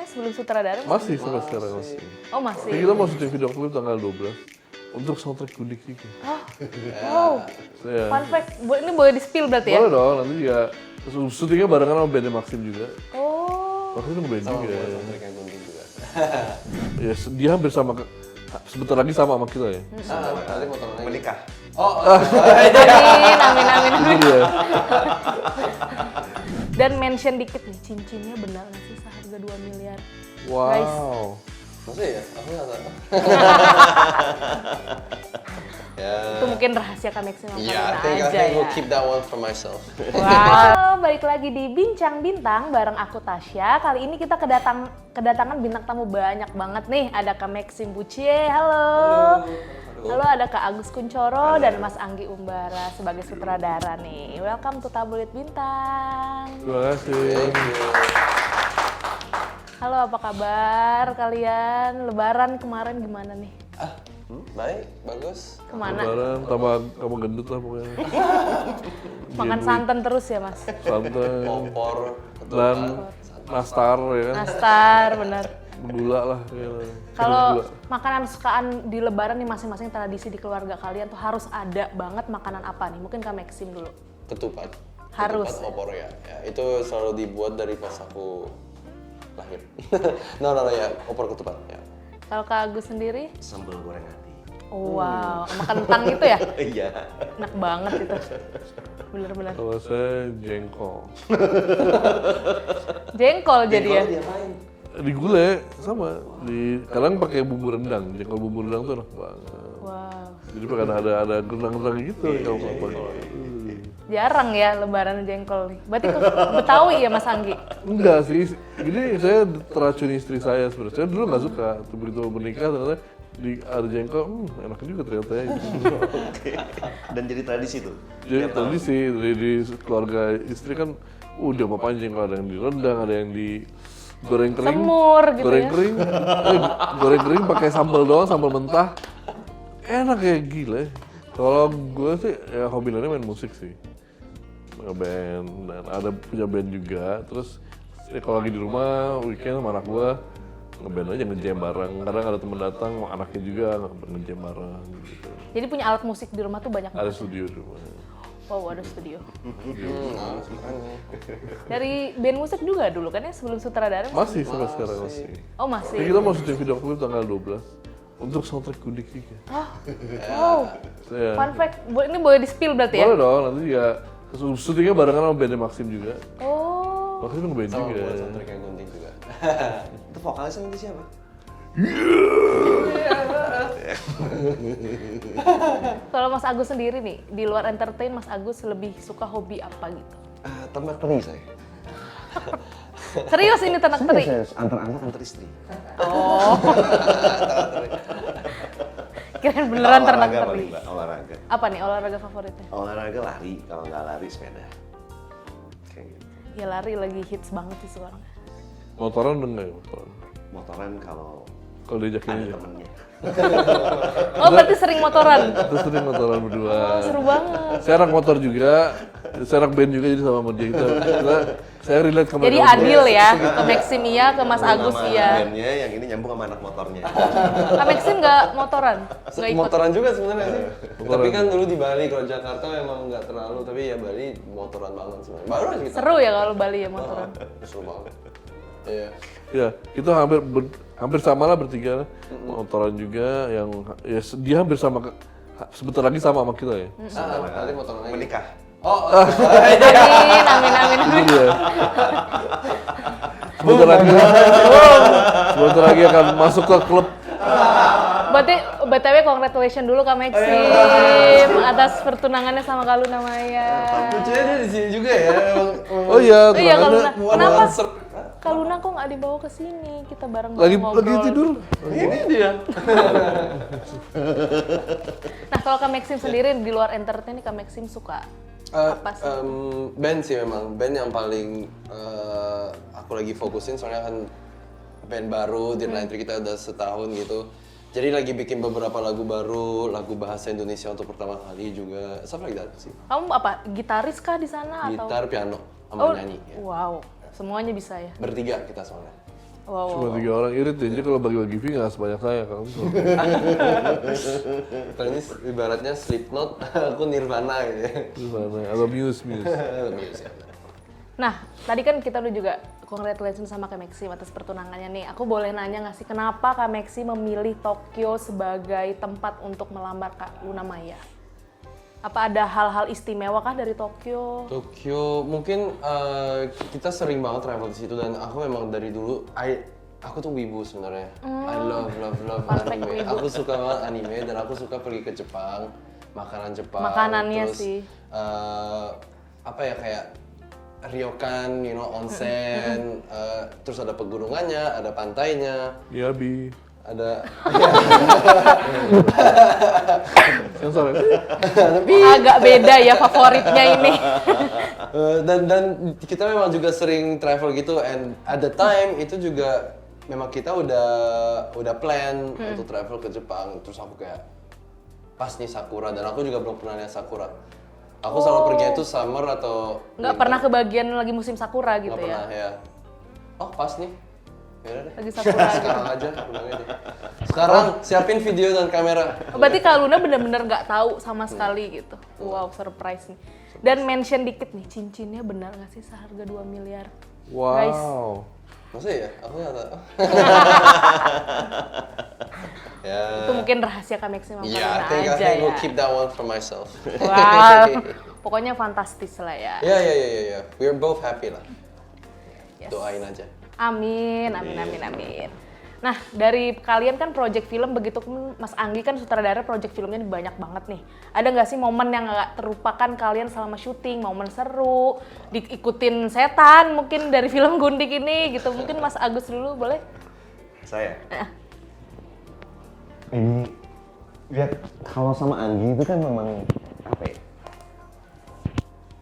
sebelum sutradara? Masih sampai sekarang masih. Oh masih. Kita mau syuting video klip tanggal 12 untuk soundtrack unik juga. Wow. Fun fact, ini boleh di-spill berarti ya? Boleh dong, nanti juga syutingnya barengan sama bandnya Maxim juga. Oh. Maxim itu ngeband juga. Soundtrack yang gunting juga. Ya, dia hampir sama, sebentar lagi sama kita ya. Nanti potong lagi. Menikah. Amin. Itu dia. Dan mention dikit nih, cincinnya benar nggak sih seharga 2 miliar? Guys. Wow. Masa ya? Aku nggak tahu. Ya. Itu mungkin rahasia Kak Maxim sama Yeah, I Karina think aja we'll ya. keep that one for myself. Wow, balik lagi di Bincang Bintang bareng aku Tasya. Kali ini kita kedatangan bintang tamu banyak banget nih. Ada Kak Maxim Bucie, halo. Halo, ada Kak Agus Kuncoro dan Mas Anggi Umbara sebagai sutradara nih. Welcome to Tabloid Bintang. Terima kasih. Halo, apa kabar kalian? Lebaran kemarin gimana nih? Baik, bagus. Kemana? Lebaran tambah kamu gendut lah pokoknya. Makan santan terus ya, Mas? Santai. Opor, Dan nastar ya kan. Nastar, bener. Gula lah. Ya. Kalau makanan kesukaan di Lebaran nih masing-masing tradisi di keluarga kalian tuh harus ada banget makanan apa nih? Mungkin Kak Maxim dulu. ketupat. Harus. Ketupat opor ya. Itu selalu dibuat dari pas aku lahir. No, ya, opor ketupat ya. Kalau Kak Agus sendiri? Sambal goreng hati. Wow, sama kentang itu ya? Iya. Enak banget itu. Bener-bener. Kalau saya jengkol. Jengkol jadi ya? Diapain? Di gulai sama. Kadang pakai bumbu rendang. Jengkol bumbu rendang tuh enak banget. Wow. Jadi kan ada gerendang-gerendang gitu kalau pakai. Jarang ya Lebaran jengkol nih. Berarti ke Betawi ya Mas Anggi? Enggak sih, jadi saya teracuni istri saya sebenarnya. Saya dulu nggak suka, begitu menikah ternyata ada jengkol, enak juga ternyata ya. Dan jadi tradisi tuh. Jadi tradisi di keluarga istri kan, udah apa jengkol, ada yang di rendang, ada yang di goreng kering, Semur gitu goreng ya? kering, goreng kering pakai sambal doang, sambal mentah, enak ya gila. Kalau gue sih ya hobi lainnya main musik sih. Ngeband dan ada punya band juga. Terus ya, kalau lagi di rumah weekend sama anak gua ngeband aja, ngejam bareng. Kadang ada temen datang anaknya juga ngejam bareng gitu. Jadi punya alat musik di rumah tuh banyak Ada banget. studio di rumah. Wow, ada studio. Dari band musik juga dulu kan ya sebelum sutradara? Masih sampai sekarang masih. Oh Jadi masih. kita mau syuting video klip tanggal 12 untuk soundtrack unik juga. Wow. Saya, Fun fact, ini boleh di-spill berarti ya? boleh dong, nanti juga syutingnya barengan sama bandnya Maxim juga. Oh. Maxim itu ngeband Sama juga. buat soundtrack yang gunting juga. Itu vokalisnya nanti siapa? Kalau Mas Agus sendiri nih, di luar entertain Mas Agus lebih suka hobi apa gitu? Ternak teri saya. Serius ini ternak teri? Saya antar anak, antar istri. Oh. Kirain beneran ternak Olahraga teri. paling, Mbak, olahraga. Apa nih olahraga favoritnya? Olahraga lari, kalau nggak lari sepeda. Kayak gitu. Ya lari lagi hits banget sih sekarang. Motoran udah nggak ya motoran? Motoran kalau Kalau diajakin ada aja. temennya. Oh berarti sering motoran? Terus sering motoran berdua. Oh, seru banget. Saya anak motor juga, saya anak band juga jadi sama dia kita. Saya relate sama Jadi mereka. adil ya, ke Maxim iya, ke Mas Agus Sama iya. anak bandnya, yang ini nyambung sama anak motornya. Kak Maxim nggak motoran? Nggak ikut? Motoran juga sebenarnya sih. Motoran. Tapi kan dulu di Bali, kalau Jakarta emang nggak terlalu, tapi ya Bali motoran banget sebenarnya. Baru aja kita. Seru ya kalau Bali ya motoran? Seru banget. Iya. Ya, kita hampir sama lah bertiga. Motoran juga yang ya dia hampir sama, sebentar lagi sama kita ya. Nanti potong lagi. Menikah. Amin. Itu dia. Sebentar lagi akan masuk ke klub. Berarti BTW congratulations dulu Kak Maxim atas pertunangannya sama Kak Luna Maya. Lucunya dia di sini juga ya. Oh iya, Oh iya Kak tunangannya Luna, kenapa? Kak Luna kok nggak dibawa ke sini? Kita bareng-bareng lagi tidur. Ini dia. Nah kalau Kak Maxim sendiri di luar entertain nih Kak Maxim suka apa sih? Band sih memang, band yang paling aku lagi fokusin soalnya kan band baru, di Nitri kita udah setahun gitu. Jadi lagi bikin beberapa lagu baru, lagu bahasa Indonesia untuk pertama kali juga. Stuff like that sih. Kamu apa? Gitaris kah di sana atau? Gitar, piano, sama nyanyi. Ya. Wow, semuanya bisa ya. Bertiga kita soalnya. Cuma 3 orang irit ya, jadi kalau bagi-bagi fee nggak sebanyak saya kan. Kalau ini ibaratnya Slipknot, aku Nirvana gitu ya. Gimana? Atau Muse. Nah, tadi kan kita udah juga congratulations sama Kak Maxim atas pertunangannya nih. Aku boleh nanya nggak sih kenapa Kak Maxim memilih Tokyo sebagai tempat untuk melamar Kak Luna Maya? Apa ada hal-hal istimewa kah dari Tokyo? Tokyo mungkin kita sering banget travel di situ dan aku memang dari dulu aku tuh wibu sebenarnya. I love Fun fact anime. wibu. Aku suka banget anime dan aku suka pergi ke Jepang, makanan Jepang. Makanannya terus, sih. apa ya kayak ryokan, onsen, terus ada pegunungannya, ada pantainya, Yabi. ada Yang salah. Agak beda ya favoritnya ini. dan kita memang juga sering travel gitu and at the time itu juga memang kita udah plan untuk travel ke Jepang terus aku kayak pas nih Sakura dan aku juga belum pernah lihat Sakura. Aku selalu pergi itu summer atau Nggak pernah kebagian lagi musim sakura gitu nggak ya? pernah ya. Oh pas nih. Yaudah deh. Lagi sakura gitu. Sekarang aja aku bilang aja. Sekarang siapin video dan kamera. Berarti Kak Luna bener-bener nggak tahu sama sekali gitu. Wow, surprise nih. Dan mention dikit nih, cincinnya benar nggak sih seharga 2 miliar? Guys. Wow. Maksudnya ya? Aku nggak tahu. Ya. Itu mungkin rahasia Kak Maxim sama Kak Yeah, Luna I aja think ya. we'll keep that one for myself. Wow, pokoknya fantastis lah ya. Ya. We're both happy lah. Yes. Doain aja. Amin. Nah, dari kalian kan project film, begitu pun Mas Anggi kan sutradara project filmnya banyak banget nih. Ada nggak sih momen yang nggak terlupakan kalian selama syuting? Momen seru, diikutin setan mungkin dari film Gundik ini gitu. Mungkin Mas Agus dulu boleh? Saya? Ini, ya kalau sama Anggi itu kan memang, apa ya,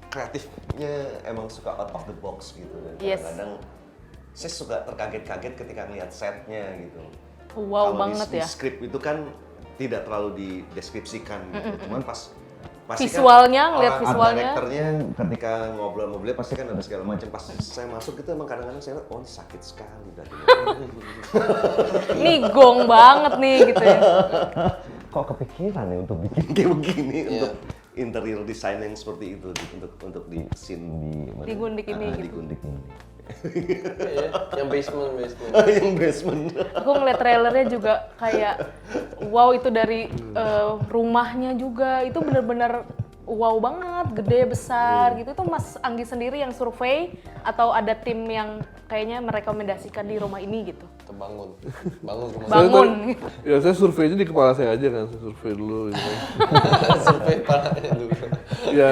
kreatifnya emang suka out of the box gitu. Dan Yes. kadang-kadang saya suka terkaget-kaget ketika ngeliat setnya gitu. Wow Kalau banget di ya. skrip itu kan tidak terlalu dideskripsikan gitu. Cuman pasti Visualnya, kan ngeliat orang art visualnya. directornya ketika ngobrol-ngobrol pasti kan ada segala macam. Pas saya masuk itu emang kadang-kadang saya lihat, oh ini sakit sekali berarti. Nih gong banget nih gitu ya. Kok kepikiran ya untuk bikin kayak begini Iya. untuk interior design yang seperti itu untuk di scene Di Gundik ini di gitu. Gundik ini. Iya, yang basement. Yang basement. Aku ngeliat trailernya juga kayak wow, itu dari rumahnya juga itu bener-bener wow banget, gede, besar gitu. Itu Mas Anggi sendiri yang survei atau ada tim yang kayaknya merekomendasikan di rumah ini gitu? Kita bangun rumah. Bangun. Ya saya surveinya di kepala saya aja kan, saya survei dulu gitu. Survei parahnya dulu. Ya,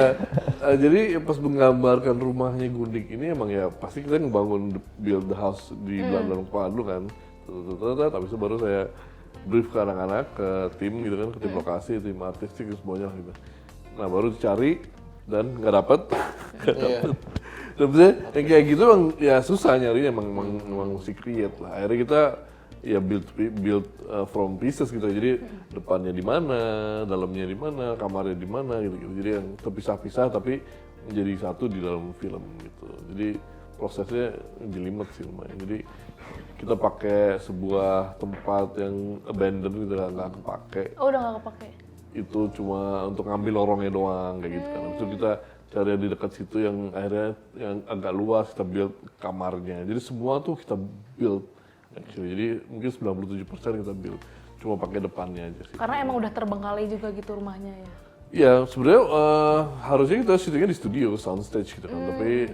jadi pas menggambarkan rumahnya Gundik ini emang ya pasti kita ngebangun build the house di Belanda kepala dulu kan. Habis itu baru saya brief ke anak-anak, ke tim gitu kan, ke tim lokasi, tim artistik semuanya gitu. Nah baru dicari dan nggak dapet. Sebenarnya yang kayak gitu emang ya susah nyarinya, emang mesti create lah. Akhirnya kita ya build from pieces gitu. Jadi depannya di mana, dalamnya di mana, kamarnya di mana gitu. Jadi yang terpisah-pisah tapi menjadi satu di dalam film gitu. Jadi prosesnya jelimet sih lumayan. Jadi kita pakai sebuah tempat yang abandoned gitu, nggak kepake. Oh, udah nggak kepake. Itu cuma untuk ngambil lorongnya doang kayak gitu kan. Habis itu kita cari di dekat situ yang akhirnya yang agak luas, kita build kamarnya. Jadi semua tuh kita build actually. Jadi mungkin 97% kita build, cuma pakai depannya aja sih. Karena emang udah terbengkalai juga gitu rumahnya ya. Ya sebenarnya harusnya kita syutingnya di studio, soundstage gitu kan. Tapi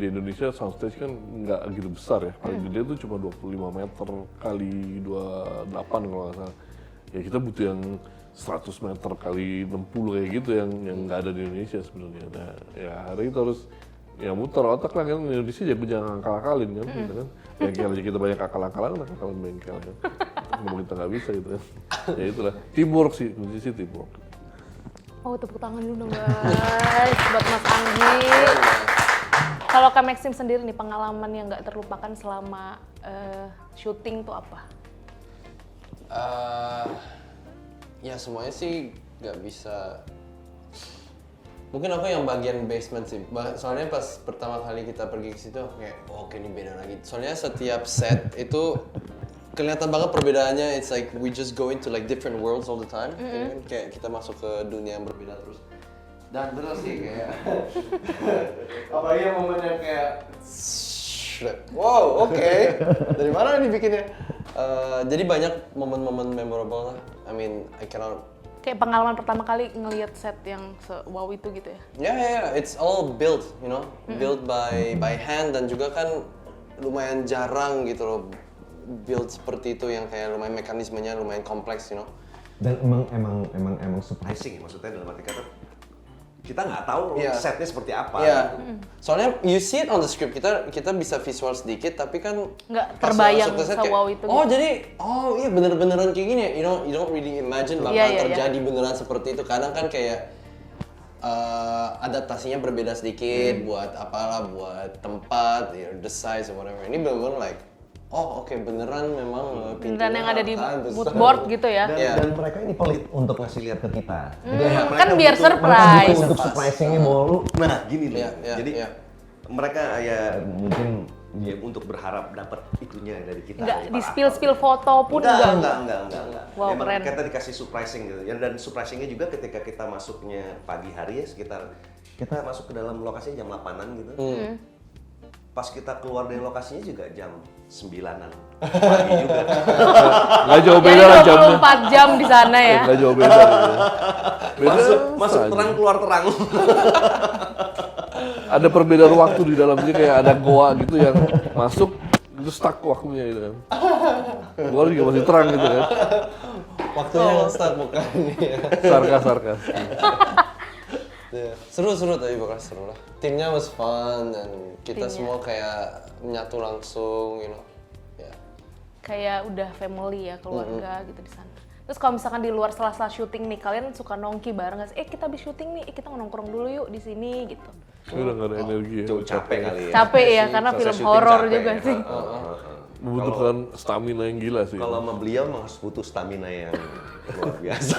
di Indonesia soundstage kan nggak gitu besar ya. Paling gede tuh cuma 25 meter kali 28 kalau nggak salah. Ya kita butuh yang 100 meter kali 60 kayak gitu yang nggak ada di Indonesia sebenarnya. Nah ya hari itu harus ya muter otak lah kan, Indonesia jangan akal-akalin kan, gitu kan. Bengkel aja kita banyak akal-akalan bengkel kan. Ngomong kita nggak bisa gitu kan. Ya itulah, teamwork sih, kunci sih teamwork. Oh, tepuk tangan dulu dong guys buat Mas Anggi. Kalau Kak Maxim sendiri nih, pengalaman yang nggak terlupakan selama syuting tuh apa? Ya semuanya sih nggak bisa Mungkin aku yang bagian basement sih. Soalnya pas pertama kali kita pergi ke situ aku kayak oke ini beda lagi. Soalnya setiap set itu kelihatan banget perbedaannya. It's like we just go into like different worlds all the time. Ini kan kayak kita masuk ke dunia yang berbeda terus. Dan terus sih kayak apalagi yang momen yang kayak wow, oke. Dari mana nih bikinnya? Jadi banyak momen-momen memorable lah. I mean, I cannot. Kayak pengalaman pertama kali ngelihat set yang wow itu gitu ya? Yeah, it's all built, you know, built by hand dan juga kan lumayan jarang gitu loh build seperti itu yang kayak lumayan mekanismenya lumayan kompleks, you know. Dan emang surprising ya, maksudnya dalam arti kata kita nggak tahu setnya seperti apa. Iya. Soalnya you see it on the script, kita bisa visual sedikit tapi kan Nggak pas terbayang masuk ke set kayak, se-wow itu oh gitu. jadi iya beneran kayak gini ya, you don't really imagine bakal terjadi beneran seperti itu. Kadang kan kayak adaptasinya berbeda sedikit buat apalah, buat tempat, the size or whatever. Ini bener-bener like oke, beneran memang Beneran yang ada di besar. mood board gitu ya? Dan mereka ini pelit untuk ngasih lihat ke kita. Jadi mereka Kan biar butuh- surprise. mereka butuh untuk surprising-nya bahwa lu, nah gini loh. Jadi mereka ya mungkin ya untuk berharap dapat itunya dari kita. Nggak dari di para spill foto pun Enggak. Wow, Emang keren. kita dikasih surprising gitu. Ya, dan surprisingnya juga ketika kita masuknya pagi hari ya sekitar kita masuk ke dalam lokasi jam 8-an gitu. Pas kita keluar dari lokasinya juga jam 9-an pagi juga. Nggak jauh Jadi beda lah jamnya. 24 jam di sana ya? Nggak jauh beda. Beda Masuk saja. terang keluar terang. Ada perbedaan waktu di dalamnya, kayak ada goa gitu yang masuk itu stuck waktunya gitu kan. Keluar juga masih terang gitu kan. Waktunya yang start bukan ya. Sarkas. Seru tapi bakal seru lah. Timnya was fun dan kita semua kayak menyatu langsung, you know. Ya. Kayak udah family ya, keluarga gitu di sana. Terus kalau misalkan di luar sela-sela syuting nih, kalian suka nongki bareng nggak sih? Kita habis syuting nih, kita nongkrong dulu yuk di sini gitu. Udah nggak ada energi ya. Capek kali ya. Capek ya, karena Selesai film syuting horor capek juga ya. sih. Membutuhkan stamina yang gila sih. Kalau sama beliau emang harus butuh stamina yang luar biasa.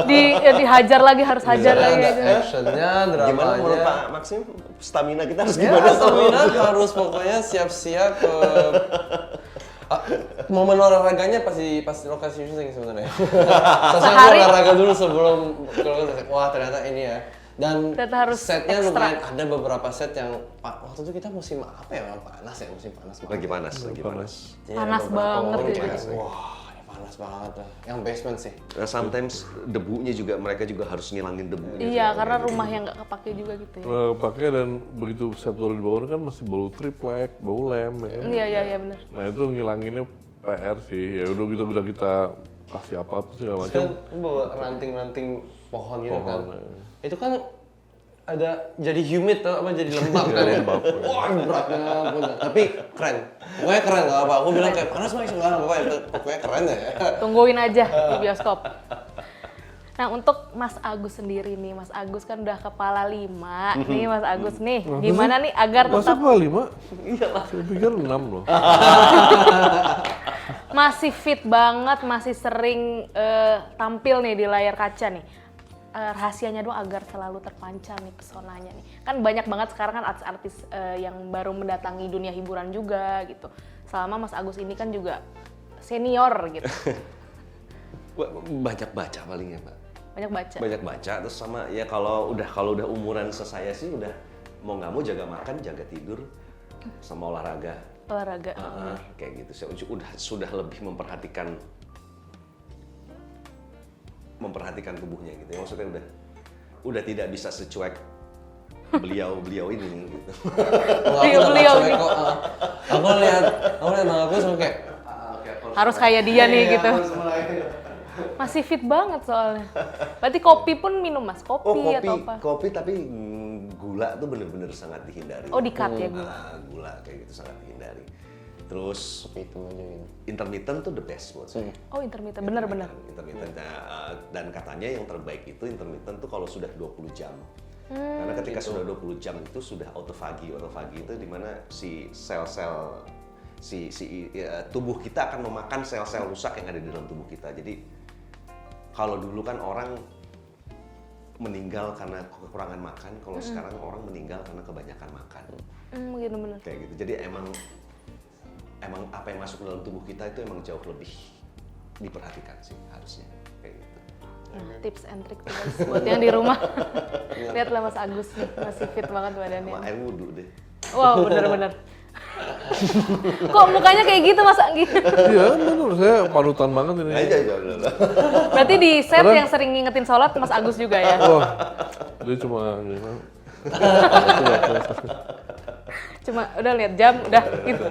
Dihajar lagi, harus hajar lagi. Ada actionnya, dramanya. Gimana menurut Pak Maxim? Stamina kita harus Ya, gimana? stamina harus pokoknya siap-siap momen olahraganya pasti lokasi syuting sebenarnya. Sesuai olahraga dulu sebelum wah ternyata ini ya. Dan Ternyata harus setnya ekstra. lumayan ada beberapa set yang waktu itu kita musim apa ya? Musim panas banget. Lagi panas. Jadi Panas ada beberapa banget momen ya. kayak, wah ini panas banget lah. Yang basement sih. Sometimes debunya juga mereka juga harus ngilangin debunya. Iya, karena rumah yang nggak kepake juga gitu ya. Pakai dan begitu set baru dibangun kan masih bau triplek, bau lem ya kan. Iya benar. Nah itu ngilanginnya PR sih. Ya udah kita kasih apa segala macam. Kan bawa ranting-ranting pohon gitu kan. Itu kan ada jadi humid tuh, jadi lembab kan ya. Wah beratnya ampun. Tapi keren. Pokoknya keren nggak apa. Aku bilang kayak panas mas nggak apa-apa. Pokoknya keren ya. Tungguin aja di bioskop. Nah untuk Mas Agus sendiri nih, Mas Agus kan udah kepala 5 nih Mas Agus nih. Gimana nih agar Masa tetap kepala 5? Iyalah. Saya pikir 6 loh. masih fit banget, masih sering tampil nih di layar kaca nih. Rahasianya dong agar selalu terpancar nih pesonanya nih. Kan banyak banget sekarang kan artis-artis yang baru mendatangi dunia hiburan juga gitu. Selama Mas Agus ini kan juga senior gitu. Banyak baca paling ya Pak. Banyak baca. Terus sama ya kalau udah umuran sesaya sih udah mau nggak mau jaga makan, jaga tidur, sama olahraga. Olahraga. Kayak gitu. Saya sudah lebih memperhatikan tubuhnya gitu ya. Maksudnya udah tidak bisa secuek beliau ini gitu. Beliau Aku nih. kok. Aku lihat Bang Agus sama kayak Harus kayak dia nih gitu. Masih fit banget soalnya. Berarti kopi pun minum Mas? Kopi atau apa? Kopi tapi gula tuh bener-bener sangat dihindari. Oh, di-cut ya gula. Gula kayak gitu sangat dihindari. Terus itu aja gitu. intermittent tuh the best buat saya. Oh intermittent, bener-bener. Intermittent. Dan katanya yang terbaik itu intermittent tuh kalau sudah 20 jam. Karena ketika sudah 20 jam itu sudah autofagi. Autofagi itu dimana si sel-sel tubuh kita akan memakan sel-sel rusak yang ada di dalam tubuh kita. Jadi kalau dulu kan orang meninggal karena kekurangan makan, kalau sekarang orang meninggal karena kebanyakan makan. Bener-bener. Kayak gitu. Jadi emang apa yang masuk dalam tubuh kita itu emang jauh lebih diperhatikan sih harusnya. Kayak gitu. Nah, tips and trick tuh guys, buat yang di rumah. Lihatlah Mas Agus nih, masih fit banget badannya. Sama air wudhu deh. Wow, bener-bener. Kok mukanya kayak gitu Mas Anggi? Iya, menurut saya panutan banget ini. Aja udah. Berarti di set yang sering ngingetin sholat Mas Agus juga ya? Oh, dia cuma gimana? Cuma udah lihat jam, udah gitu.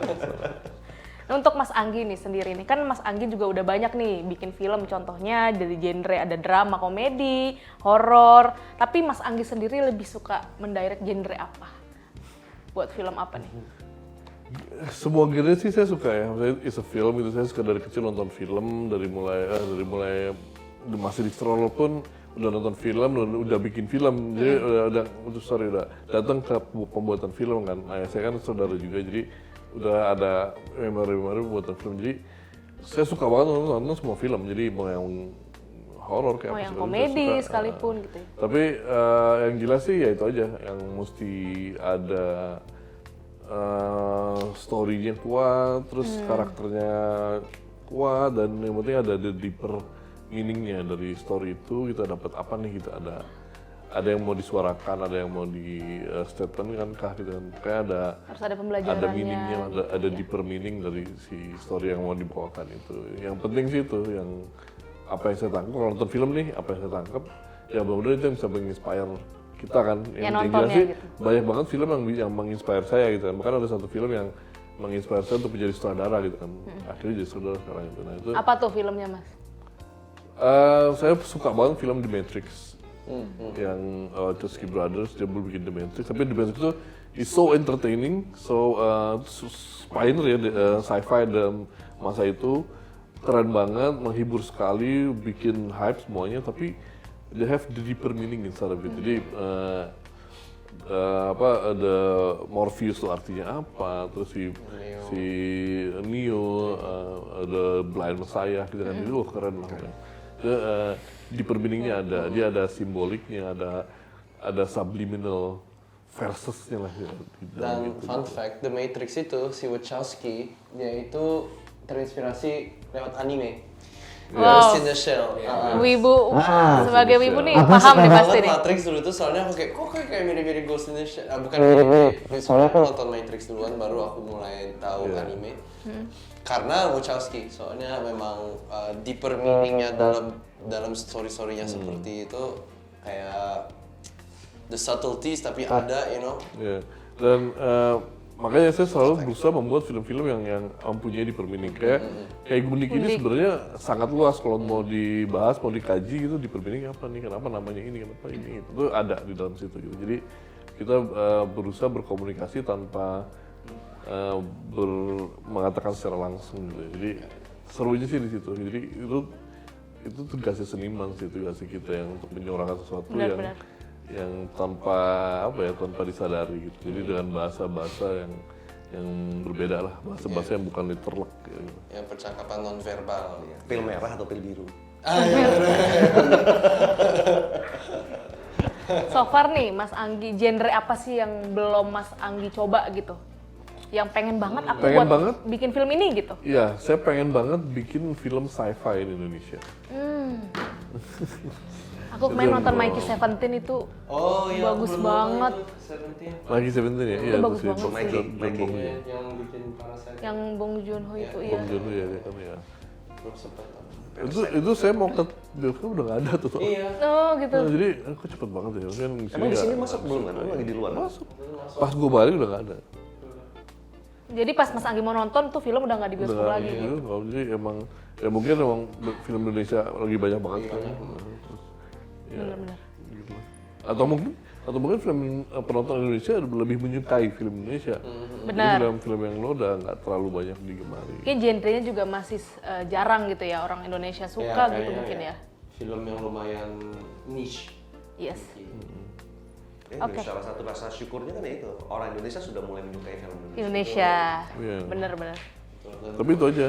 Nah, untuk Mas Anggi nih sendiri nih, kan Mas Anggi juga udah banyak nih bikin film, contohnya dari genre ada drama, komedi, horor. Tapi Mas Anggi sendiri lebih suka mendirect genre apa? Buat film apa nih? Semua genre sih saya suka ya. Maksudnya it's a film gitu. Saya suka dari kecil nonton film, dari mulai masih di stroller pun udah nonton film, udah bikin film. Jadi udah datang ke pembuatan film kan. Nah, saya kan saudara juga, jadi udah ada memori pembuatan film. Jadi saya suka banget nonton semua film. Jadi mau yang horor kayak Mau apa yang segala komedi suka. sekalipun gitu ya? Tapi yang jelas sih ya itu aja, yang mesti ada story-nya kuat, terus karakternya kuat, dan yang penting ada the deeper meaning-nya dari story itu. Kita dapat apa nih, kita ada yang mau disuarakan, ada yang mau di statement kan kah gitu kan. Kayak Harus ada pembelajarannya. ada meaning-nya, ada deeper meaning dari si story yang mau dibawakan itu. Yang penting sih itu, yang apa yang saya tangkap kalau nonton film nih, apa yang saya tangkap ya mudah-mudahan itu yang bisa menginspire kita kan. Ya, Yang nontonnya jelas sih gitu. banyak banget film yang menginspire saya gitu kan. Bahkan ada satu film yang menginspire saya untuk menjadi sutradara gitu kan. Akhirnya jadi sutradara sekarang itu. Nah itu Apa tuh filmnya Mas? saya suka banget film The Matrix. Yang Chusky Brothers, dia bikin The Matrix. Tapi The Matrix itu is so entertaining, so pioneer ya, sci-fi dalam masa itu. Keren banget, menghibur sekali, bikin hype semuanya, tapi they have the deeper meaning inside of it. Jadi ada Morpheus itu artinya apa, terus si Neo, ada Blind Messiah gitu kan, itu keren lah. Deeper meaningnya ada, dia ada simboliknya, ada subliminal versusnya lah. Dan fun fact, The Matrix itu si Wachowski dia itu terinspirasi lewat anime. Wow. Ghost in the Shell. Wibu, sebagai wibu nih paham nih pasti nih. Matrix dulu tuh soalnya aku kayak mirip-mirip Ghost in the Shell. Bukan mirip. Soalnya aku nonton Matrix duluan, baru aku mulai tahu anime. Karena Wachowski, soalnya memang deeper meaningnya dalam story-storynya seperti itu, kayak the subtleties tapi ada, you know. Ya. Dan makanya saya selalu berusaha membuat film-film yang mempunyai deeper meaning. Kayak Gunik ini sebenarnya sangat luas kalau mau dibahas, mau dikaji gitu, deeper meaning apa nih, kenapa namanya ini, kenapa ini, itu ada di dalam situ gitu. Jadi kita berusaha berkomunikasi tanpa mengatakan secara langsung gitu. Jadi serunya sih di situ. Jadi itu tugasnya seniman sih, tugasnya kita yang untuk menyuarakan sesuatu yang tanpa disadari gitu. Jadi dengan bahasa-bahasa yang berbeda lah, bahasa-bahasa yang bukan literlek gitu. Yang percakapan non-verbal. Pil merah atau pil biru? So far nih Mas Anggi, genre apa sih yang belum Mas Anggi coba gitu? Yang pengen banget aku bikin film ini gitu? Iya, saya pengen banget bikin film sci-fi di Indonesia. Aku kemarin nonton Mikey 17 itu bagus banget. Lagi 17 ya? Iya, bagus si banget Mikey. Yang bikin Parasite. Yang Bong Joon-ho itu iya. Bong Joon-ho ya, dia kan ya. Belum sempat. Itu saya mau ke bioskop udah nggak ada tuh. Iya. Oh gitu. Nah, jadi aku cepet banget ya. Kan Emang di sini masuk belum kan? Lu lagi di luar? Masuk. Pas gue balik udah nggak ada. Jadi pas Mas Anggi mau nonton tuh film udah nggak di bioskop lagi. Gitu. Jadi emang ya mungkin emang film Indonesia lagi banyak banget kan. Ya, Bener-bener. gitu. Atau mungkin film penonton Indonesia lebih menyukai film Indonesia. Benar. Jadi film yang lo udah nggak terlalu banyak digemari. Kayak genrenya juga masih jarang gitu ya orang Indonesia suka gitu mungkin ya. Film yang lumayan niche. Yes. Oke. Salah satu rasa syukurnya kan itu orang Indonesia sudah mulai menyukai film Indonesia. Indonesia. Iya. Bener-bener. Tapi itu aja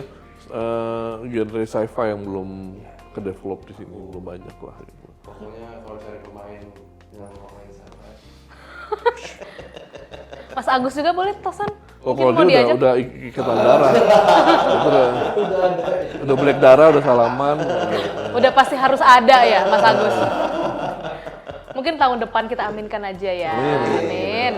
genre sci-fi yang belum ke develop di sini, belum banyak lah. Gitu. Pokoknya kalau cari pemain yang pemain siapa? Mas Agus juga boleh tosan. Oh, Mungkin kalau mau dia diajak. udah ikatan darah. Itu udah black darah, udah salaman. Udah pasti harus ada ya Mas Agus. Mungkin tahun depan kita aminkan aja ya. Amin.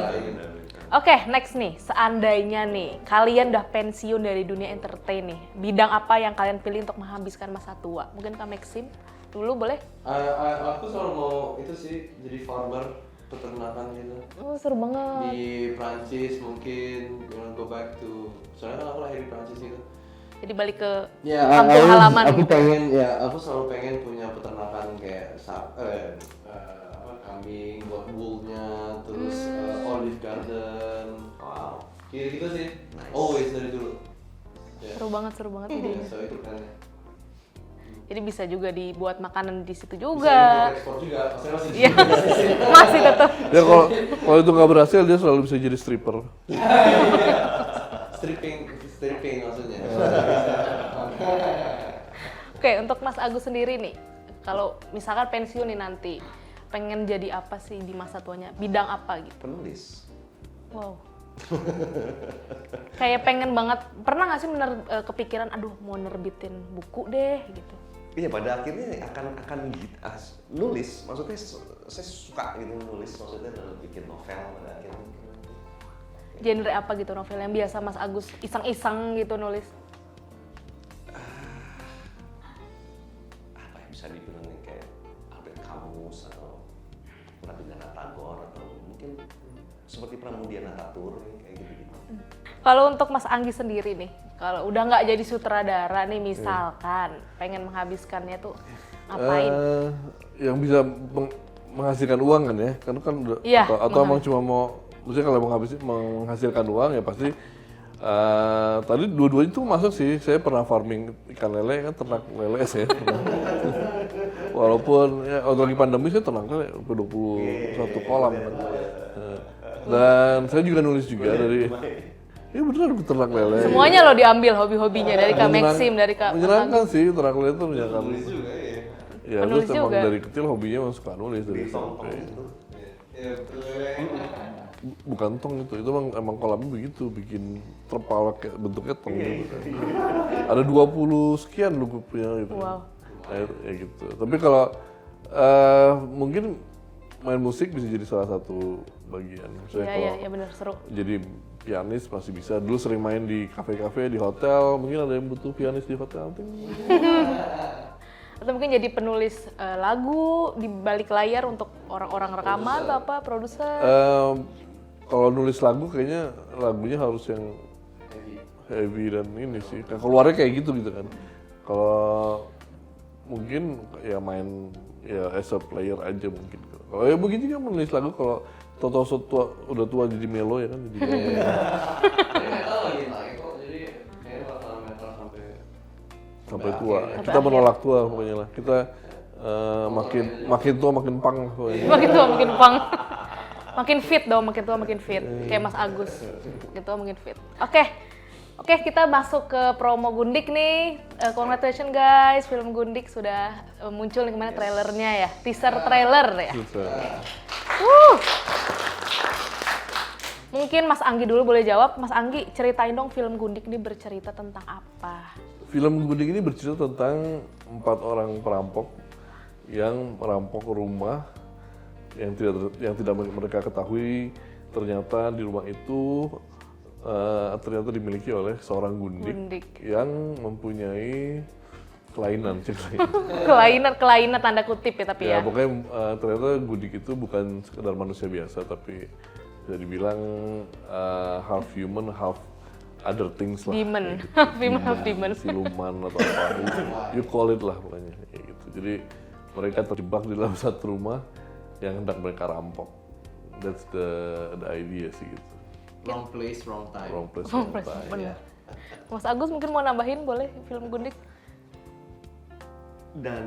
Oke, next nih. Seandainya nih kalian udah pensiun dari dunia entertain nih, bidang apa yang kalian pilih untuk menghabiskan masa tua? Mungkin Kak Maxim dulu boleh? Aku selalu mau itu sih jadi farmer, peternakan gitu. Oh, seru banget. Di Prancis mungkin, go back to, soalnya kan aku lahir di Prancis gitu. Jadi balik ke Ya, kampung halaman gitu. Aku selalu pengen punya peternakan kayak kambing buat woolnya, terus olive garden, Wow. gitu sih. Nice. Always dari dulu. Ya. Seru banget idenya. So itu kan. Jadi bisa juga dibuat makanan di situ Bisa juga. ekspor juga, maksudnya masih. Iya. Masih tetap. Ya kalau itu nggak berhasil dia selalu bisa jadi stripper. stripping maksudnya. Oke, untuk Mas Agus sendiri nih, kalau misalkan pensiun nih nanti, pengen jadi apa sih di masa tuanya? Bidang apa gitu? Penulis. Wow. Kayak pengen banget, pernah nggak sih kepikiran, aduh mau nerbitin buku deh gitu? Iya, pada akhirnya akan nulis. Maksudnya saya suka gitu nulis. Maksudnya dalam bikin novel pada akhirnya. Genre apa gitu novel yang biasa Mas Agus iseng-iseng gitu nulis? Apa yang bisa dibilang nih, kayak Albert Camus atau Rabindranath Tagore atau mungkin seperti Pramudia Natatur kayak gitu-gitu. Kalau untuk Mas Anggi sendiri nih, kalau udah nggak jadi sutradara nih misalkan, pengen menghabiskannya tuh ngapain? Yang bisa menghasilkan uang kan ya, kan udah, Iya, atau emang cuma mau, maksudnya kalau menghasilkan uang ya pasti. Tadi dua-duanya tuh masuk sih. Saya pernah farming ikan lele, kan ternak lele saya. Walaupun ya waktu lagi pandemi saya ternak lele 21 kolam kan. Dan saya juga nulis juga dari. Iya beneran ternak lele. Semuanya lo diambil hobi-hobinya dari Kak Maxim, dari Kak Mas Menyenangkan Agus. sih ternak lele itu menyenangkan. Nulis juga ya. Ya Penulis terus emang juga. dari kecil hobinya emang suka nulis dari SMP. Iya, betul. Bukan tong itu emang kolamnya begitu, bikin terpal kayak bentuknya tong gitu kan. Ada 20 sekian lu gue punya gitu. Wow. Nah, ya gitu. Tapi kalau mungkin main musik bisa jadi salah satu bagian. Misalnya kalau Iya benar seru. jadi pianis masih bisa. Dulu sering main di kafe-kafe, di hotel. Mungkin ada yang butuh pianis di hotel. Atau mungkin jadi penulis lagu di balik layar untuk orang-orang rekaman atau apa, produser. Kalau nulis lagu kayaknya lagunya harus yang heavy dan ini sih. Keluarnya kayak gitu kan. Kalau mungkin ya main ya as a player aja mungkin. Kalau ya begini kan menulis lagu kalau tua udah tua jadi melo ya kan jadi. Metal lagi naik kok, jadi kayaknya bakalan metal Sampai tua. Kita menolak tua pokoknya lah. Kita makin tua makin pang lah pokoknya. Makin tua makin pang. Makin fit dong, makin tua makin fit. Kayak Mas Agus. Makin tua makin fit. Oke, kita masuk ke promo Gundik nih. Congratulations guys, film Gundik sudah muncul nih kemana trailernya ya. Teaser trailer ya. Mungkin Mas Anggi dulu boleh jawab. Mas Anggi, ceritain dong film Gundik ini bercerita tentang apa? Film Gundik ini bercerita tentang 4 orang perampok yang merampok rumah yang tidak mereka ketahui ternyata di rumah itu ternyata dimiliki oleh seorang gundik. Yang mempunyai kelainan. kelainan tanda kutip ya tapi ya. Ya pokoknya ternyata gundik itu bukan sekedar manusia biasa tapi bisa dibilang half human, half other things lah. Demon, half demon. Siluman atau apa, you call it lah pokoknya kayak gitu. Jadi mereka terjebak di dalam satu rumah yang hendak mereka rampok. That's the idea sih gitu. wrong place, wrong time. Wrong place, Oh, wrong time. bener. Mas Agus mungkin mau nambahin boleh film Gundik? Dan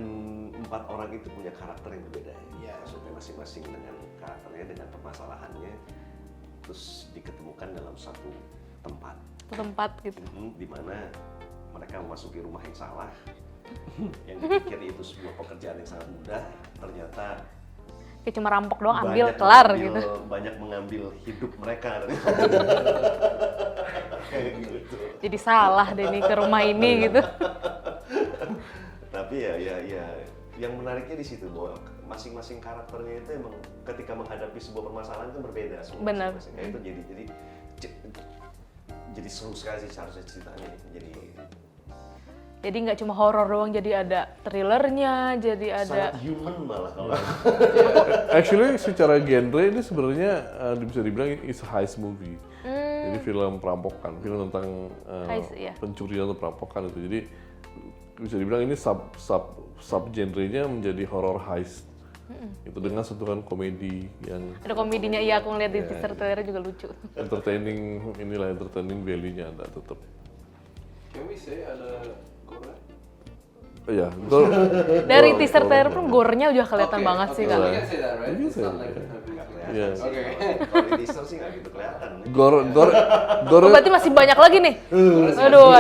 4 orang itu punya karakter yang berbeda ya. Maksudnya masing-masing dengan karakternya, dengan permasalahannya, terus diketemukan dalam satu tempat. Tempat gitu. Di mana mereka memasuki rumah yang salah, Yang dipikir itu sebuah pekerjaan yang sangat mudah, ternyata Kayak cuma rampok doang, ambil, banyak kelar mengambil- gitu. Banyak mengambil hidup mereka. Kayak gitu. Jadi salah deh nih ke rumah ini gitu. Tapi ya yang menariknya di situ bahwa masing-masing karakternya itu emang ketika menghadapi sebuah permasalahan itu berbeda semua. Benar. Masing-masing. Kayak itu jadi seru sekali sih seharusnya ceritanya. Jadi nggak cuma horor doang, jadi ada thrillernya, jadi ada Sangat human malah kalau. Actually secara genre ini sebenarnya bisa dibilang is a heist movie. Jadi film perampokan, film tentang Heist, iya. pencurian atau perampokan itu. Jadi bisa dibilang ini sub genrenya menjadi horror heist. Itu dengan sentuhan komedi yang ada komedinya. Iya, aku ngeliat di Iya, teaser trailer juga lucu. entertaining value-nya ada tetap. Can we say ada gore? Iya, betul. Dari teaser trailer pun gore-nya udah kelihatan banget sih, Kak. We can say that, right? We can It's say not that, like yeah. Iya. Oke. Kalau di teaser sih nggak gitu kelihatan. Gore Oh, berarti masih banyak lagi nih. Aduh.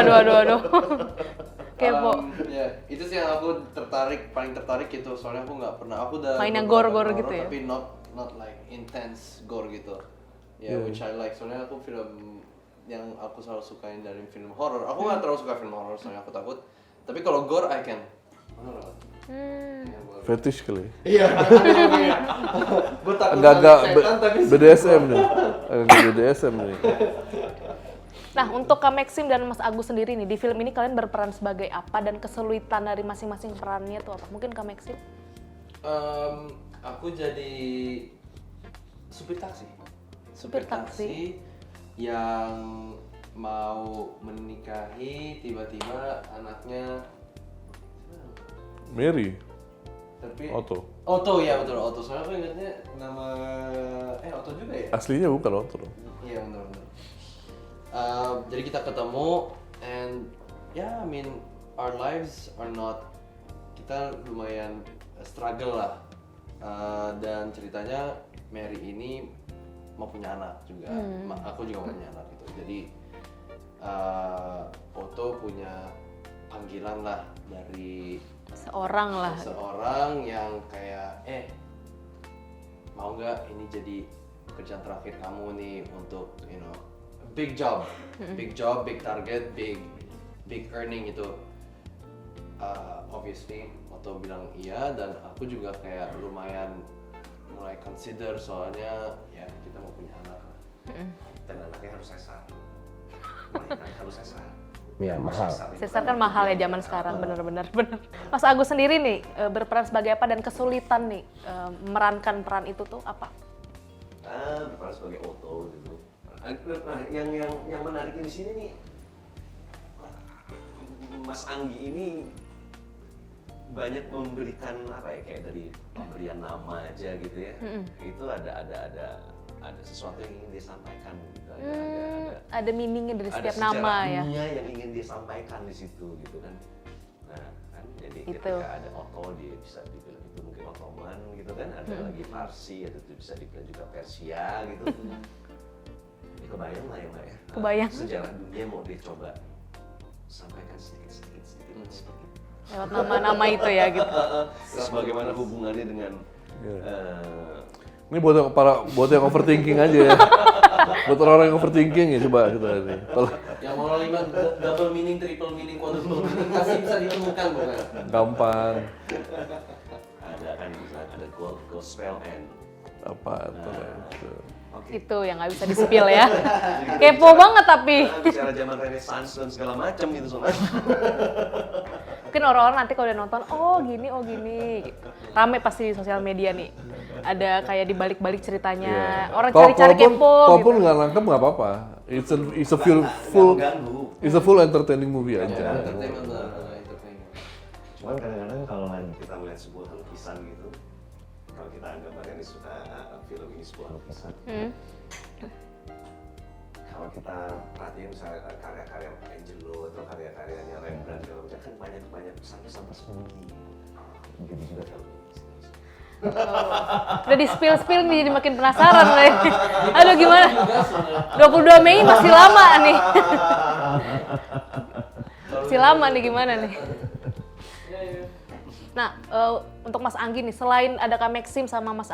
Kepo. Ya, itu sih yang aku paling tertarik gitu. Soalnya aku nggak pernah, aku udah Main yang beberapa gore-gore horror, gitu ya? Tapi not like intense gore gitu. Ya, which I like. Soalnya aku film yang aku selalu sukain dari film horror. Aku nggak terlalu suka film horror, soalnya aku takut. Tapi kalau gore, I can. fetish kali. Iya. Gue takut Agak-agak setan tapi BDSM nih. Agak BDSM nih. Nah, untuk Kak Maxim dan Mas Agus sendiri nih, di film ini kalian berperan sebagai apa dan kesulitan dari masing-masing perannya tuh apa? Mungkin Kak Maxim? Aku jadi supir taksi. Supir taksi. Yang mau menikahi tiba-tiba anaknya Mary, tapi Otto. Ya betul Otto. Soalnya aku ingatnya nama Otto juga ya. Aslinya bukan Otto. Iya benar. Jadi kita ketemu and I mean our lives are not, kita lumayan struggle lah. Dan ceritanya Mary ini mau punya anak juga, aku juga mau punya anak gitu. Jadi Otto punya panggilan lah dari seorang yang kayak mau nggak ini jadi pekerjaan terakhir kamu nih untuk big job, big target, big earning itu. Obviously Otto bilang iya, dan aku juga kayak lumayan mulai consider, soalnya ya kita mau punya anak. Dan anaknya harus sesar. Melahirkan harus sesar. Iya mahal. Sesar kan mahal ya zaman sekarang, bener. Mas Agus sendiri nih, berperan sebagai apa dan kesulitan nih memerankan peran itu tuh apa? Berperan sebagai Otto gitu. Nah, yang menariknya di sini nih, Mas Anggi ini banyak memberikan apa ya, kayak dari pemberian nama aja gitu ya. Itu ada sesuatu yang ingin dia sampaikan gitu. Ada meaningnya dari setiap ada nama ya. dunia yang ingin dia sampaikan di situ gitu kan. Nah, kan jadi Itu. ketika ada Otto, dia bisa dibilang itu mungkin Ottoman gitu kan. Ada lagi Parsi, ada itu bisa dibilang juga Persia gitu. Ya, kebayang lah ya Mbak ya. Kebayang. Sejarah dunia mau dia coba sampaikan sedikit. Lewat nama-nama itu ya gitu. Terus bagaimana hubungannya dengan Ini buat yang overthinking aja ya. Buat orang yang overthinking ya, coba kita ini. Yang mau 5 double meaning, triple meaning, quadruple meaning masih bisa ditemukan bukan? Gampang. ada gospel and Apa itu? Itu yang nggak bisa di-spill ya. Kepo banget tapi. bicara zaman Renaissance dan segala macam gitu soalnya. Mungkin orang-orang nanti kalau udah nonton, oh gini. Rame pasti di sosial media nih. Ada kayak di balik-balik ceritanya. Orang cari-cari kepo Kalaupun gitu. nggak nangkep nggak apa-apa. It's a full entertaining movie aja. Entertainment lah, entertainment. Cuman kadang-kadang kalau kita melihat sebuah lukisan gitu, kalau kita anggap ini film ini sebuah lukisan, kalau kita perhatiin misalnya karya-karya Angelo atau karya-karyanya Rembrandt, kan banyak pesan-pesan tersembunyi. Begitu juga kalau Udah di spill nih, jadi makin penasaran nih. Aduh gimana? 22 Mei masih lama nih. Masih lama nih, gimana nih? Nah, untuk Mas Anggi nih, selain ada Kak Maxim sama Mas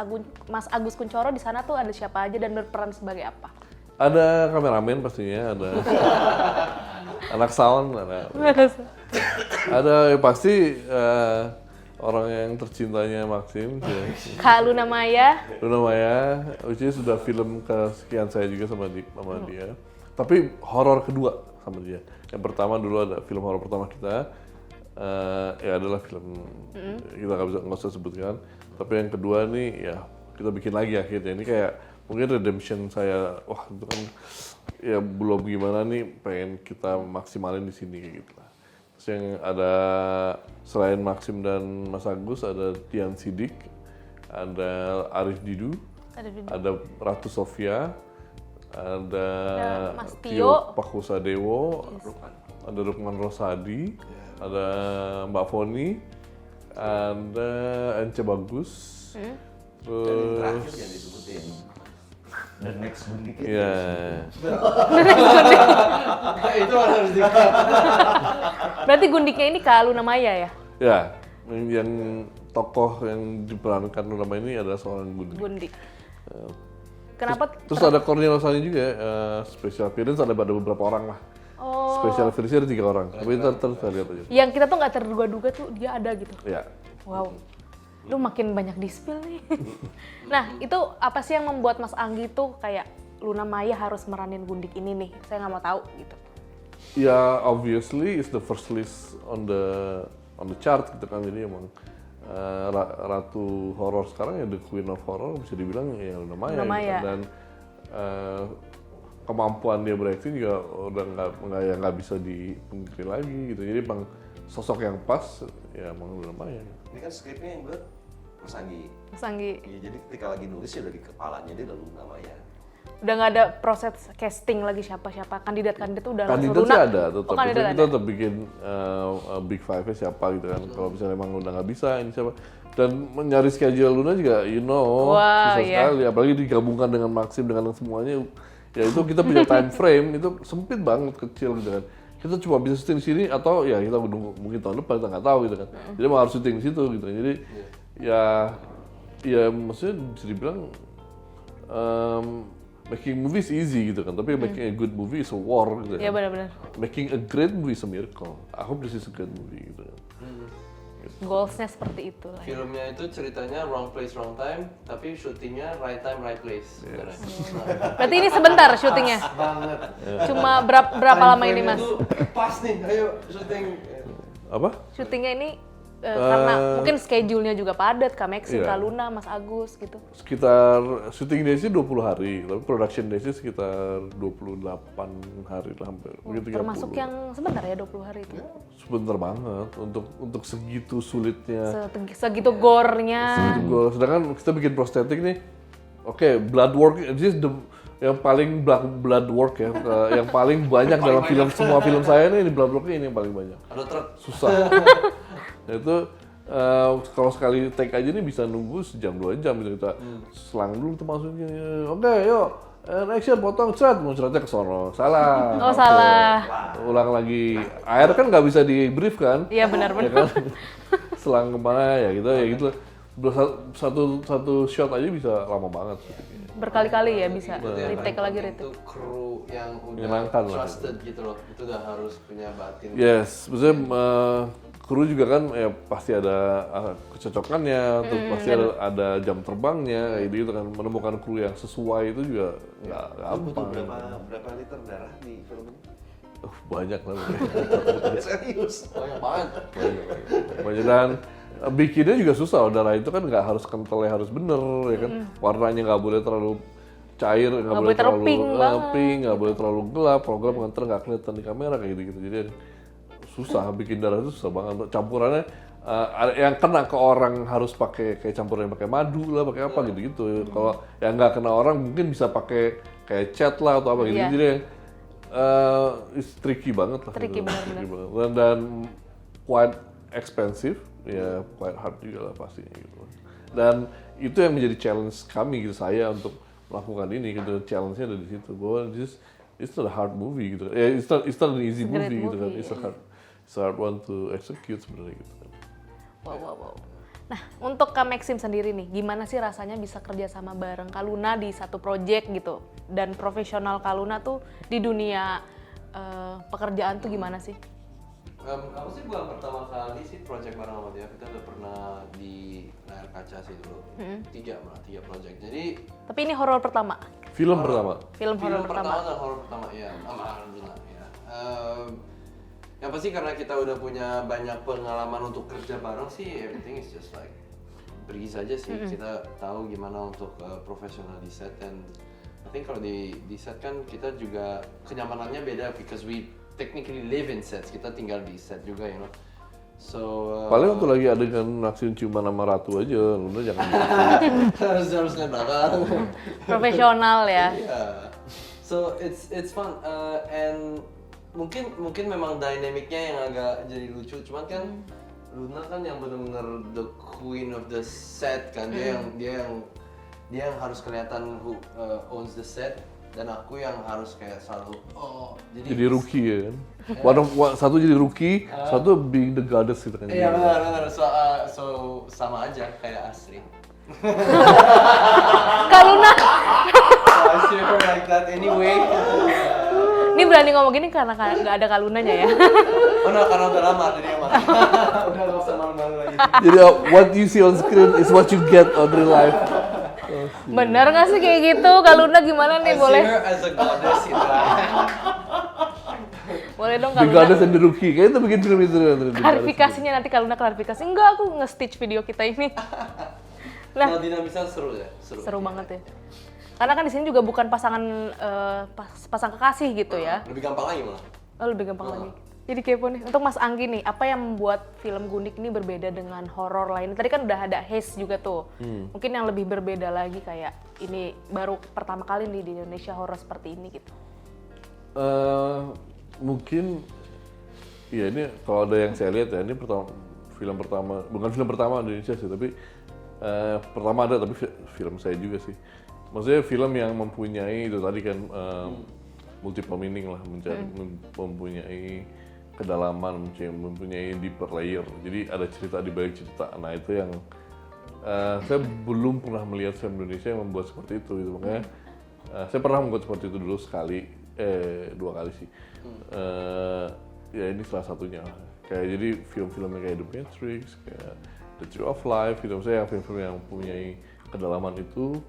Agus Kuncoro, di sana tuh ada siapa aja dan berperan sebagai apa? Ada kameramen pastinya, ada anak sound, ada ya pasti orang yang tercintanya Maxim, ya. Kak Luna Maya. Luna Maya, which is sudah film kesekian saya juga sama dia. Tapi horor kedua sama dia. Yang pertama dulu ada film horor pertama kita, ya adalah film kita nggak usah sebutkan. Tapi yang kedua nih ya kita bikin lagi akhirnya. Ini kayak mungkin redemption saya. Wah itu kan ya belum gimana nih, pengen kita maksimalin di sini kayak gitu lah. Terus yang ada selain Maxim dan Mas Agus ada Dian Sidik, ada Arif Didu, ada Ratu Sofia, ada Mas Tio Pakusadewo, ada Rukman Rosadi, ada Mbak Foni, ada Ence Bagus, Dan yang terakhir terus yang disebutin The Next Gundik itu. ya Itu harus di Berarti gundiknya ini Kak Luna Maya ya? ya yang tokoh yang diperankan nama ini adalah seorang gundik. Gundik. Kenapa? Terus ada Cornel Rosani juga, special appearance ada beberapa orang lah. Oh, Special appearance ada 3 orang. Tapi ntar saya lihat aja. yang kita tuh nggak terduga-duga tuh dia ada gitu. Ya. Wow. Lu makin banyak di-spill nih. Nah, itu apa sih yang membuat Mas Anggi tuh kayak Luna Maya harus meranin Gundik ini nih? Saya nggak mau tahu gitu. Ya obviously it's the first list on the chart gitu kan, jadi emang ratu horor sekarang ya the queen of horror bisa dibilang ya Luna Maya. Luna Maya. Gitu. Dan kemampuan dia berakting juga udah nggak bisa dipungkiri lagi gitu. Jadi emang sosok yang pas ya emang Luna Maya. Ini kan skripnya yang buat Mas Anggi. Mas Anggi, Ya, jadi ketika lagi nulis ya udah di kepalanya dia udah Luna Maya. udah nggak ada proses casting lagi siapa-siapa kandidat-kandidat tuh udah langsung Kandidat Luna. sih ada, tetap Oh, kandidat kita ada. tetap bikin big five-nya siapa gitu kan. Kalau misalnya emang udah nggak bisa ini siapa. Dan nyari schedule Luna juga, Wah, susah iya. sekali. Apalagi digabungkan dengan Maxim dengan semuanya. Ya itu kita punya time frame itu sempit banget, kecil gitu kan. Kita cuma bisa syuting di sini atau ya kita menunggu mungkin tahun depan kita nggak tahu gitu kan. Jadi emang harus syuting di situ gitu. Jadi ya maksudnya bisa dibilang making movies easy gitu kan, tapi making a good movie is a war gitu Iya kan. benar-benar. Making a great movie is a miracle. I hope this is a great movie gitu kan. Goalsnya seperti itu lah. Ya. Filmnya itu ceritanya wrong place wrong time, tapi syutingnya right time right place. sebenarnya. Berarti ini sebentar syutingnya. Banget. Cuma berapa lama ini Mas? Time frame-nya tuh pas nih, ayo syuting. Apa? Syutingnya ini karena mungkin schedule-nya juga padat, Kak Maxim, Iya. Kak Luna, Mas Agus gitu. Sekitar syuting days-nya 20 hari, tapi production days-nya sekitar 28 hari lah hampir. Mungkin 30. Termasuk yang sebentar ya 20 hari itu. Sebentar banget untuk segitu sulitnya. Segitu gore-nya. Segitu gol. Sedangkan kita bikin prostetik nih, oke, blood work, this is yang paling blood work ya, yang paling banyak dalam film semua film saya nih, blood worknya ini yang paling banyak. Ada truk. Susah. Nah, itu kalau sekali take aja nih bisa nunggu sejam 2 jam gitu, kita selang dulu tuh maksudnya. Oke, yuk. And action, potong, cerat, mau ceratnya ke sono. Salah. Oh, Oke. salah. Ulang lagi. Air kan nggak bisa di brief kan? Iya Ya benar-benar. kan? Selang kemana ya gitu. Satu shot aja bisa lama banget. Berkali-kali ya bisa Itu yang retake paling lagi penting retake. tuh kru yang udah Menyenangkan lah. trusted gitu loh. Itu udah harus punya batin. Yes, maksudnya kru juga kan ya pasti ada kecocokannya, terus pasti ada jam terbangnya, kayak gitu kan. Menemukan kru yang sesuai itu juga nggak Lu butuh gampang. berapa liter darah di film ini? Banyak lah. Serius. Banyak banget. Banyak. Dan bikinnya juga susah, darah itu kan nggak harus kentalnya harus bener, ya kan. Warnanya nggak boleh terlalu cair, nggak boleh terlalu pink banget. pink, nggak boleh terlalu gelap, kalau gelap nganter nggak kelihatan di kamera kayak gitu. Jadi susah bikin darah itu susah banget. Campurannya yang kena ke orang harus pakai kayak campuran yang pakai madu lah, pakai apa gitu. Kalau yang nggak kena orang mungkin bisa pakai kayak cat lah atau apa gitu. Iya. Jadi yang it's tricky banget lah. Tricky gitu. benar-benar. Tricky banget. Dan quite expensive, ya quite hard juga lah pastinya gitu. Dan itu yang menjadi challenge kami gitu, saya untuk melakukan ini gitu. Challenge-nya ada di situ bahwa it's not a hard movie gitu. It's not an easy Great movie gitu kan. movie, It's a hard one to execute sebenarnya gitu kan. Wow. Nah, untuk Kak Maxim sendiri nih, gimana sih rasanya bisa kerja sama bareng Kak Luna di satu project gitu? Dan profesional Kak Luna tuh di dunia pekerjaan tuh gimana sih? Aku sih bukan pertama kali sih project bareng sama dia. Kita udah pernah di layar kaca sih dulu. Tiga project. Jadi Tapi ini horor pertama. Film pertama. Film horor pertama. dan horor pertama ya, sama Luna ya. Yang pasti karena kita udah punya banyak pengalaman untuk kerja bareng sih, everything is just like breeze aja sih. Kita tahu gimana untuk profesional di set, dan I think kalau di set kan kita juga kenyamanannya beda because we technically live in sets. Kita tinggal di set juga, you know. So Paling waktu lagi adegan naksin ciuman sama Ratu aja, Luna jangan harus belakang. Profesional ya. Yeah. So it's fun and mungkin memang dinamiknya yang agak jadi lucu, cuman kan Luna kan yang benar-benar the queen of the set kan, dia yang harus kelihatan who owns the set, dan aku yang harus kayak selalu jadi rookie ya kan. Satu jadi rookie, satu being the goddess gitu kan. iya benar so sama aja kayak Astrid. Kak Luna, So I see her like that anyway. ini berani ngomong gini karena nggak ada Kak Lunanya ya? Oh no, karena udah lama jadi emang. Udah gak usah malu-malu lagi. Jadi what you see on screen is what you get on real life. Bener nggak sih kayak gitu? Kak Luna gimana nih, I boleh? see her as a goddess gitu. Boleh dong Kak The Luna? goddess and the rookie, kayaknya itu bikin film itu. Klarifikasinya nanti Kak Luna klarifikasi. Enggak, aku nge-stitch video kita ini. Nah, Nah, dinamisnya seru ya, seru banget ya. Karena kan di sini juga bukan pasangan pasang kekasih gitu ya. Lebih gampang lagi malah. Oh, lebih gampang lagi. Jadi kepo nih. Untuk Mas Anggi nih, apa yang membuat film Gundik ini berbeda dengan horor lain? Tadi kan udah ada Haze juga tuh. Mungkin yang lebih berbeda lagi kayak ini baru pertama kali nih di Indonesia horor seperti ini gitu. Mungkin ya ini kalau ada yang saya lihat ya, ini film pertama, bukan film pertama di Indonesia sih, tapi pertama ada, tapi film saya juga sih. Maksudnya film yang mempunyai itu tadi kan multiple meaning lah, mempunyai kedalaman, mempunyai deeper layer. Jadi ada cerita di balik cerita. Nah itu yang saya belum pernah melihat film Indonesia yang membuat seperti itu. Gitu. Makanya saya pernah membuat seperti itu dulu dua kali sih. Ya ini salah satunya. Kayak jadi film-filmnya kayak The Matrix, kayak The Tree of Life, gitu. Saya yang film-film yang mempunyai kedalaman itu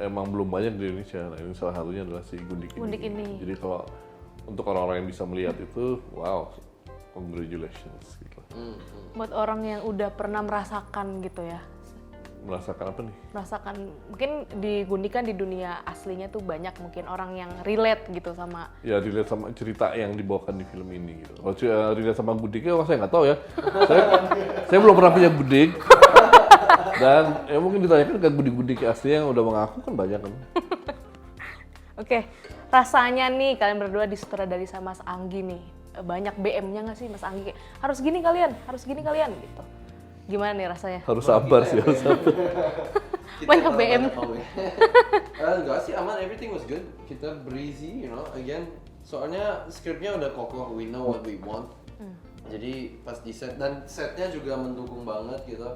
emang belum banyak di Indonesia. Nah ini salah satunya adalah si Gundik ini. Jadi kalau untuk orang-orang yang bisa melihat itu, wow, congratulations gitu. Buat orang yang udah pernah merasakan gitu ya. Merasakan apa nih? Merasakan, mungkin di Gundik kan di dunia aslinya tuh banyak mungkin orang yang relate gitu sama. Ya relate sama cerita yang dibawakan di film ini gitu. Kalau relate sama Gundiknya, wah saya nggak tahu ya. saya belum pernah punya Gundik. Dan ya mungkin ditanyakan ke Gundik asli yang udah mengaku kan banyak kan. Oke, rasanya nih kalian berdua disutradari sama Mas Anggi nih. Banyak BM-nya nggak sih Mas Anggi? Harus gini kalian gitu. Gimana nih rasanya? Harus sabar sih, harus sabar. Banyak BM. Enggak sih, aman, everything was good. Kita breezy, you know, again. Soalnya skripnya udah kokoh, we know what we want. Jadi pas di set, dan setnya juga mendukung banget gitu.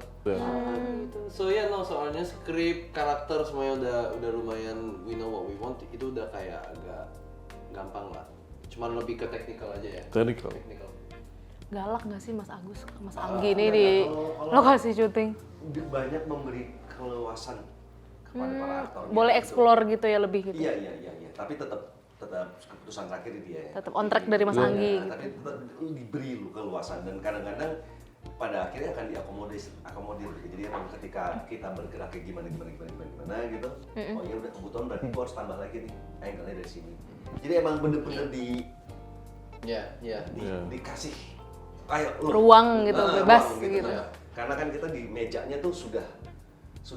So yeah, no, soalnya skrip, karakter semuanya udah lumayan, we know what we want. Itu udah kayak agak gampang lah. Cuman lebih ke technical aja ya. Technical. Galak nggak sih Mas Agus, Mas Anggi ini di lokasi syuting? Banyak memberi keleluasan kepada para aktor. Boleh explore gitu ya lebih gitu? Iya. Tapi tetap keputusan terakhir dia ya. Tetap on track dari Mas Anggi. Ya, tapi tetap diberi lu keluasan, dan kadang-kadang pada akhirnya akan diakomodir. Jadi emang ketika kita bergerak kayak gimana gitu, oh ya udah kebutuhan berarti gua harus tambah lagi nih angle-nya dari sini. Jadi emang bener-bener dikasih kayak ruang gitu, bebas gitu. Ya. Karena kan kita di mejanya tuh sudah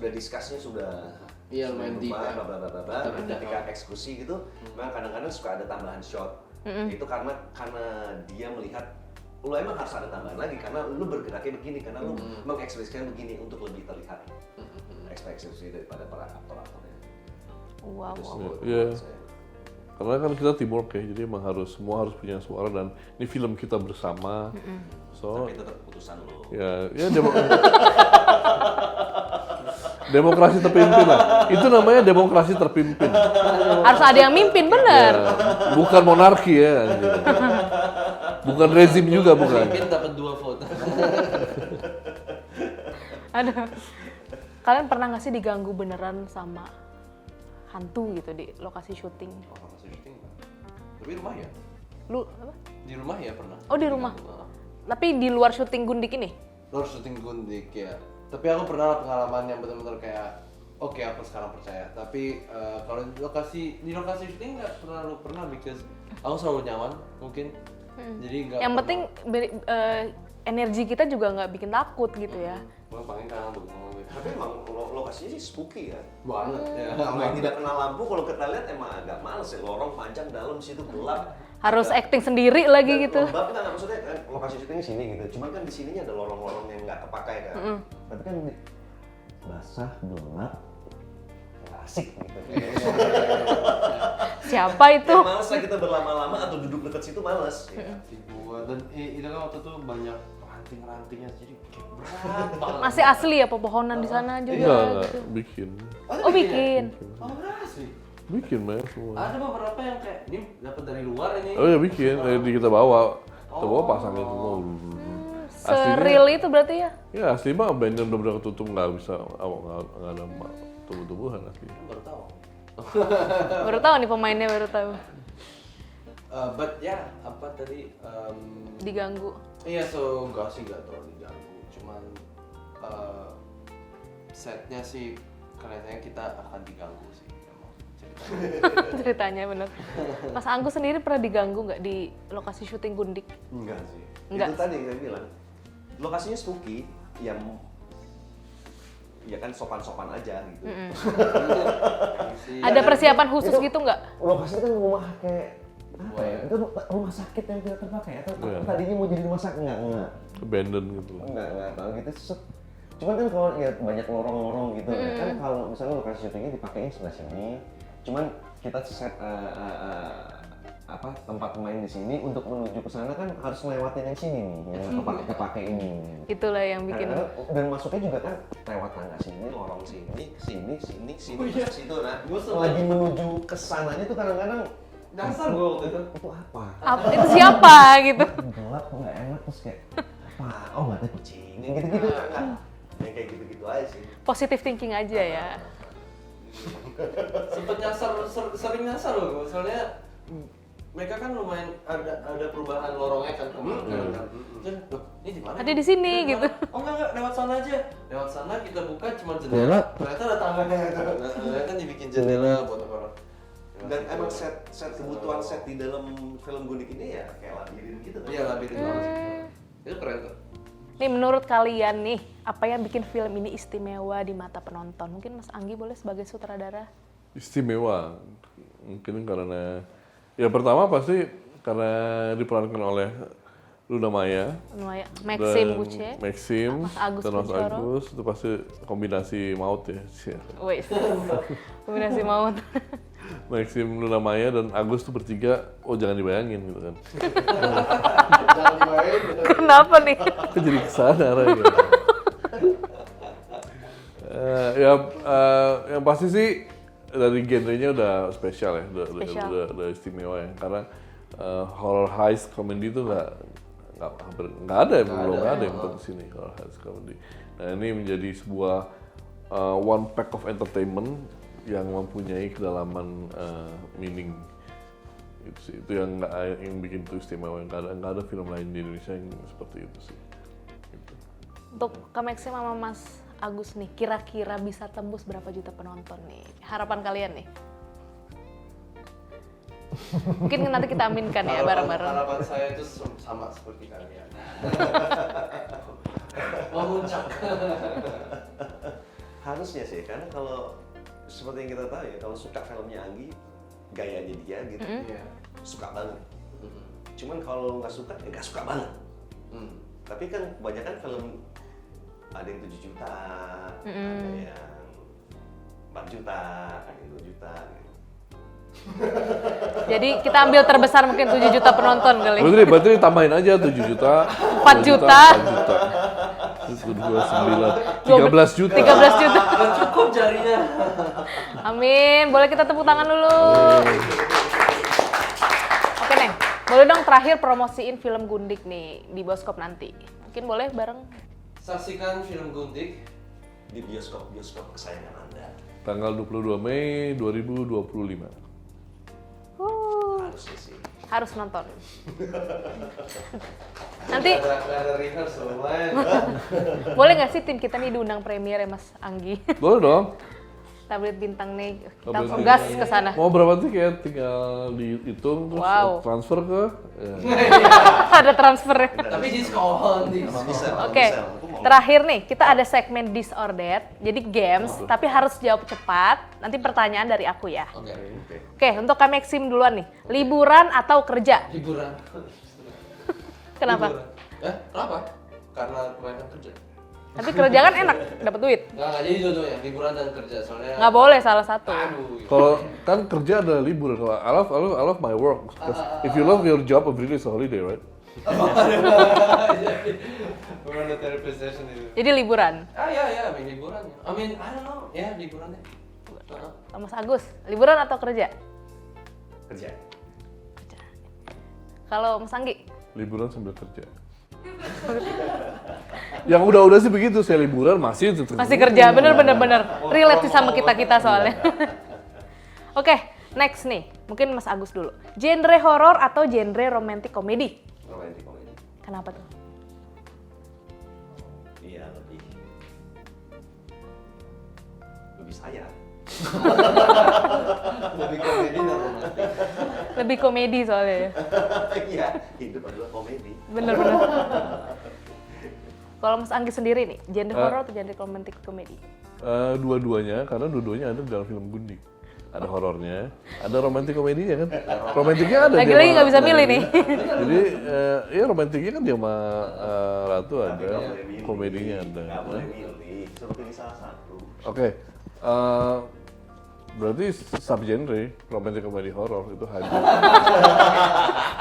discuss-nya sudah lumayan deep ya. Dan ketika eksekusi gitu, memang kadang-kadang suka ada tambahan shot. Itu karena dia melihat lu emang harus ada tambahan lagi karena lu bergeraknya begini, karena lu mengekspresikan begini untuk lebih terlihat ekspresi daripada para aktor-aktornya. Wow. Iya. Karena kan kita teamwork ya, jadi emang semua harus punya suara, dan ini film kita bersama. So Tapi tetap keputusan lo. ya demokrasi terpimpin lah. Itu namanya demokrasi terpimpin. Harus ada yang mimpin, bener. Ya, bukan monarki ya. Anjir. Bukan rezim juga bukan. Mungkin dapat 2 vote. Aduh. Kalian pernah nggak sih diganggu beneran sama hantu gitu di lokasi syuting? Oh, masih syuting. Tapi rumah ya? Lu apa? Di rumah ya pernah. Oh, di rumah. Tapi di luar syuting Gundik ini? Luar syuting Gundik ya. Tapi aku pernah pengalaman yang benar-benar kayak oke, aku sekarang percaya. Tapi kalau di lokasi syuting nggak pernah because aku selalu nyaman mungkin. Jadi nggak. Yang penting energi kita juga nggak bikin takut gitu ya. Pengen kangen begitu. Tapi emang lokasinya sih spooky ya. Banget ya. Kalau yang tidak kenal lampu, kalau kita lihat emang agak males ya. Lorong panjang, dalam situ gelap. Harus acting sendiri lagi gitu. Lembab kan maksudnya kan lokasi syutingnya sini gitu. Cuman kan di sininya ada lorong-lorong yang nggak kepakai kan. Tapi kan basah, gelap, nggak asik gitu. Siapa itu? Ya, males lah kita berlama-lama atau duduk dekat situ males. Ya. Dibuat dan itu kan waktu itu banyak ranting-rantingnya jadi kayak berat banget. Masih asli ya pepohonan di sana juga Enggak, gitu. bikin. Oh, bikin. Oh, berhasil. Bikin Mas semua. Ada beberapa yang kayak ini dapat dari luar ini. Oh ya bikin, kita bawa. Kita bawa pasangnya semua. Seril itu berarti ya? Ya asli mah band yang benar-benar ketutup nggak bisa, nggak ada tumbuh-tumbuhan asli. Baru tahu. Baru tahu nih pemainnya baru tahu. But ya, apa tadi? Diganggu. Iya, so enggak terlalu diganggu. Cuman setnya sih kelihatannya kita akan diganggu sih. Emang ceritanya. Ceritanya bener. Mas Anggu sendiri pernah diganggu nggak di lokasi syuting Gundik? Enggak sih. Enggak. Itu tadi yang saya bilang. Lokasinya spooky, yang ya kan sopan-sopan aja gitu. Ada persiapan khusus gitu nggak? Lokasinya kan rumah kayak apa ya? Itu rumah sakit yang tidak terpakai atau Iya. tadinya mau jadi rumah sakit enggak. Abandon gitu. Enggak tahu gitu. Cuman kan kalau ya banyak lorong-lorong gitu kan kalau misalnya lokasi syutingnya dipakainya sebelah sini. Cuman kita set tempat main di sini untuk menuju ke sana kan harus lewatin yang sini nih, yang kepake ini. Itulah yang bikin. Dan masuknya juga kan lewat tangga sini, lorong sini, sini, ke situ. Nah, lagi menuju ke sananya tuh kadang-kadang Dasar gue waktu itu. itu apa? Itu siapa gitu? Gelap kok nggak enak terus kayak apa? Oh mata kucing, yang gitu-gitu. Yang kayak gitu-gitu aja sih. Positive thinking aja ya. Sempet nyasar, sering nyasar loh. Soalnya mereka kan lumayan ada perubahan lorongnya kan kemana kan. Terus, loh, ini di mana? Ada di sini Ini di gitu. mana? Oh enggak, lewat sana aja. Lewat sana kita buka cuma jendela. Ternyata ada tangganya gitu. Ternyata dibikin jendela buat orang. Dan emang set kebutuhan set di dalam film Gundik ini ya kayak labirin gitu kan? Iya, labirin banget sih. Itu keren tuh. Nih menurut kalian nih, apa yang bikin film ini istimewa di mata penonton? Mungkin Mas Anggi boleh sebagai sutradara? Istimewa, mungkin karena ya pertama pasti karena diperankan oleh Luna Maya, Maxim Buce, Maxim, Mas Agus dan Mas Kuncoro. Agus, itu pasti kombinasi maut ya. Wes, kombinasi maut. Maxim, Luna Maya, dan Agus tuh bertiga, oh jangan dibayangin gitu kan. Jangan dibayangin. Kenapa nih? Aku jadi kesana gitu. Yang pasti sih dari genrenya udah spesial ya, Spesial. udah istimewa ya, karena horror heist comedy itu nggak ada yang untuk sini horror heist comedy. Nah ini menjadi sebuah one pack of entertainment yang mempunyai kedalaman meaning. Itu yang bikin itu istimewa, yang nggak ada film lain di Indonesia yang seperti itu sih. Gitu. Untuk Kak Maxim sama Mas Agus nih, kira-kira bisa tembus berapa juta penonton nih? Harapan kalian nih? Mungkin nanti kita aminkan ya bareng-bareng. Harapan saya itu sama seperti kalian. Memuncak. Harusnya sih, karena kalau seperti yang kita tahu ya, kalau suka filmnya Anggi, gayanya dia gitu, Iya. suka banget. Cuman kalau nggak suka, ya nggak suka banget. Tapi kan kebanyakan film ada yang 7 juta, ada yang 4 juta, ada yang 2 juta gitu. Jadi kita ambil terbesar mungkin 7 juta penonton kali. Berarti ditambahin aja 7 juta. 4 juta. 4 juta. Terus 13 juta. 13 juta. Nggak cukup jarinya. Amin. Boleh kita tepuk tangan dulu. Oke Neng, boleh dong terakhir promosiin film Gundik nih di bioskop nanti. Mungkin boleh bareng. Saksikan film Gundik Di bioskop kesayangan Anda. Tanggal 22 Mei 2025. Harusnya sih. Harus nonton. Nanti nggak ada rehearsal lumayan. boleh nggak sih tim kita nih diundang premier ya Mas Anggi? Boleh dong. Tablet bintang nih, kita Tablet gas bintang. ke sana. Mau berapa tiket? Tinggal dihitung terus Wow. transfer ke. Ya. Ada transfernya. Tapi diskon. Oke, terakhir nih kita ada segmen Disordered, jadi games, tapi harus jawab cepat. Nanti pertanyaan dari aku ya. Oke. Oke, untuk Kak Maxim duluan nih, liburan atau kerja? Liburan. Kenapa? Liburan. Kenapa? Karena kebanyakan kerja. Tapi kerja kan enak, dapat duit. Nggak jadi dua-duanya, liburan dan kerja. Soalnya Nggak boleh salah satu. aduh. Kalau kan kerja adalah libur. Kalau I love my work. 'Cause if you love your job, every day is a holiday, right? Monetary possession itu. Jadi liburan. Ya, liburan. I don't know. Ya, liburan ya. Mas Agus, liburan atau kerja? Kerja. Kalau Mas Anggi? Liburan sambil kerja. Yang udah sih begitu, saya liburan masih Kerja, bener. Relate sih sama kita soalnya. Oke, next nih. Mungkin Mas Agus dulu. Genre horor atau genre romantic comedy? Romantic comedy. Kenapa tuh? Iya, lebih sayang. Lebih komedi dan romantis. Lebih komedi soalnya ya. Iya, hidup adalah komedi. Bener. Kalau Mas Anggi sendiri nih, genre horor atau genre romantic comedy? Dua-duanya, karena dua-duanya ada dalam film Gundik. Ada horornya, ada romantic komedinya kan. Romantiknya ada. Lagi-lagi nggak bisa milih nih. Jadi ya romantiknya kan dia sama Ratu ada, komedinya ada. Nggak boleh milih, suruh pilih salah satu. Oke, berarti subgenre romantic comedy horror itu hybrid.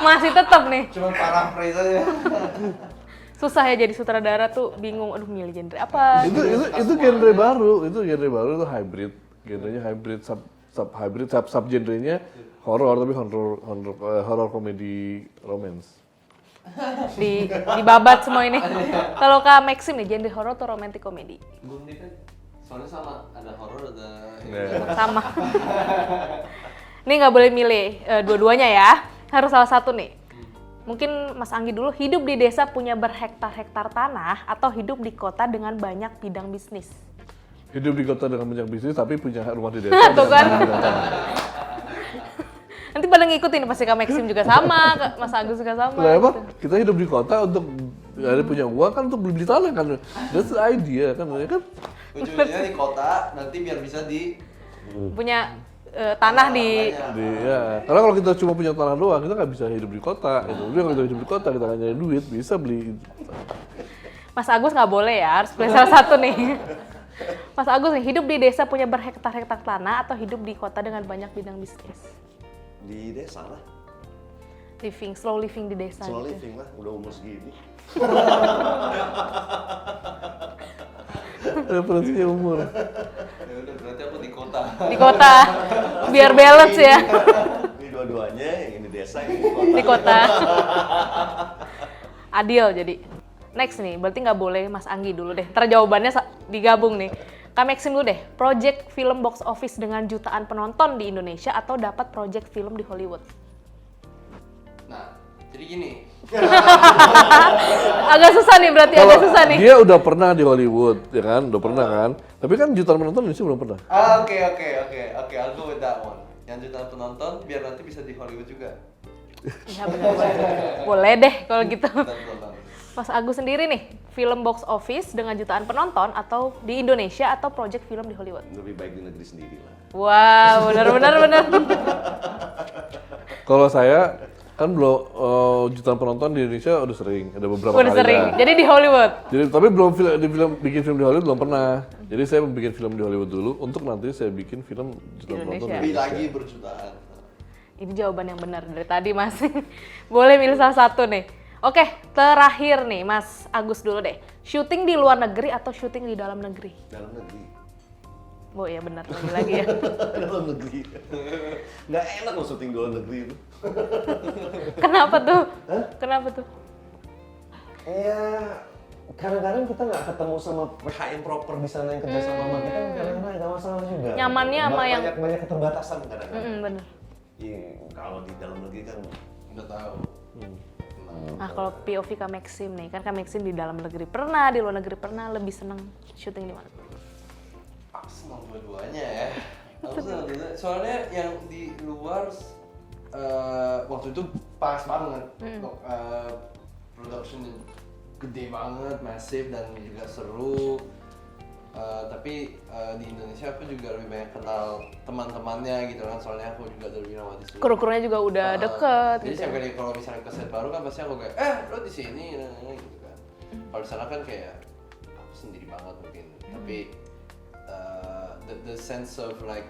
Masih tetap nih. Cuma paraphrase aja. Susah ya jadi sutradara tuh bingung, aduh milih genre apa. itu genre baru, itu hybrid. Genrenya hybrid, subgenrenya horror tapi horror komedi romance. Dibabat semua ini. Kalau Kak Maxim nih, genre horror atau romantic comedy? Gundik kan soalnya sama, ada horor ada Sama. Ini nggak boleh milih dua-duanya ya, harus salah satu nih. Mungkin Mas Anggi dulu, hidup di desa punya berhektar-hektar tanah atau hidup di kota dengan banyak bidang bisnis? Hidup di kota dengan banyak bisnis tapi punya rumah di desa. Tuh kan. Nanti pada ngikutin pasti Kak Maxim juga sama, Mas Agus juga sama. Kenapa? Gitu. Kita hidup di kota untuk ada punya uang kan untuk beli tanah kan. That's the idea kan, ya kan? ujungnya di kota, nanti biar bisa di Punya tanah di... Ya. Karena kalau kita cuma punya tanah doang, kita nggak bisa hidup di kota. Itu. Jadi kalau kita hidup di kota, kita nggak nyari duit, bisa beli. Mas Agus nggak boleh ya, harus pilih salah satu nih. Mas Agus nih, hidup di desa punya berhektar-hektar tanah atau hidup di kota dengan banyak bidang bisnis? Di desa lah, Slow living di desa slow gitu. living lah, udah umur segini. Referensinya umur. ya udah berarti aku di kota. Di kota, biar balance ya. Ini dua-duanya, yang ini desa, yang ini kota. Di kota. Adil jadi. Next nih, berarti nggak boleh Mas Anggi dulu deh. Ntar jawabannya digabung nih. Kak Maxim dulu deh, project film box office dengan jutaan penonton di Indonesia atau dapat project film di Hollywood? Nah, jadi gini. Agak susah nih berarti, agak susah nih. Dia udah pernah di Hollywood, ya kan? Udah pernah kan? Tapi kan jutaan penonton Indonesia belum pernah. Oke, I'll go with that one. Yang jutaan penonton biar nanti bisa di Hollywood juga. Iya benar, boleh deh kalau gitu. Jutaan penonton. Mas Agus sendiri nih, film box office dengan jutaan penonton atau di Indonesia atau project film di Hollywood? Lebih baik di negeri sendiri lah. Wow, benar. Kalau saya kan belum jutaan penonton di Indonesia udah sering, ada beberapa Udah kali sering. kan. Jadi di Hollywood. Jadi tapi belum bikin film di Hollywood belum pernah. Jadi saya bikin film di Hollywood dulu untuk nanti saya bikin film jutaan penonton di Indonesia. Lebih Indonesia. lagi berjutaan. Ini jawaban yang benar dari tadi Mas. Boleh milih salah satu nih. Oke, terakhir nih Mas Agus dulu deh. Syuting di luar negeri atau syuting di dalam negeri? Dalam negeri. Oh ya benar lagi ya. Dalam negeri. Nggak enak loh syuting di luar negeri itu. Kenapa tuh? Kenapa tuh? Iya, kadang-kadang kita nggak ketemu sama PH yang proper di sana yang kerja sama kita, kadang-kadang nggak masalah juga. Nyamannya sama yang banyak keterbatasan kadang-kadang. bener. Iya, kalau di dalam negeri kan Udah tahu. Nah kalau POV Kak Maxim nih, kan Kak Maxim di dalam negeri pernah, di luar negeri pernah, lebih seneng syuting di mana? Aku senang dua-duanya ya. Aku senang dua-duanya. Soalnya yang di luar waktu itu pas banget. Production gede banget, masif dan juga seru. Tapi di Indonesia aku juga lebih banyak kenal teman-temannya gitu kan, soalnya aku juga dari Wirawati Studio. Kru-krunya juga udah deket Jadi gitu. sampai kalau misalnya ke set baru kan pasti aku kayak, lo di sini gitu kan. Kalau di sana kan kayak aku sendiri banget mungkin. Tapi the sense of like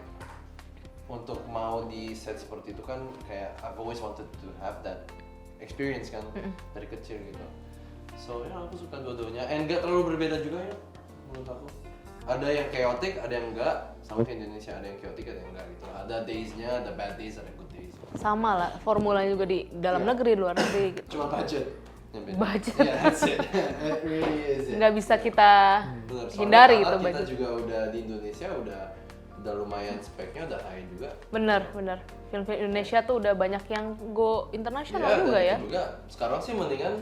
untuk mau di set seperti itu kan kayak I've always wanted to have that experience kan dari kecil gitu. So ya aku suka dua-duanya, and gak terlalu berbeda juga ya menurut aku. Ada yang chaotic, ada yang enggak. Sama kayak Indonesia, ada yang chaotic, ada yang enggak gitu. Ada days-nya, ada bad days, ada good days. Sama lah, formulanya juga di dalam negeri, luar negeri gitu. Cuma budget yang beda. Budget. Yeah, that's it. It really is it. Nggak bisa kita Bener, soalnya hindari alat itu kita budget. juga udah di Indonesia udah lumayan speknya udah high juga. Bener. Film-film Indonesia tuh udah banyak yang go internasional Iya, juga dan ya. itu juga sekarang sih mendingan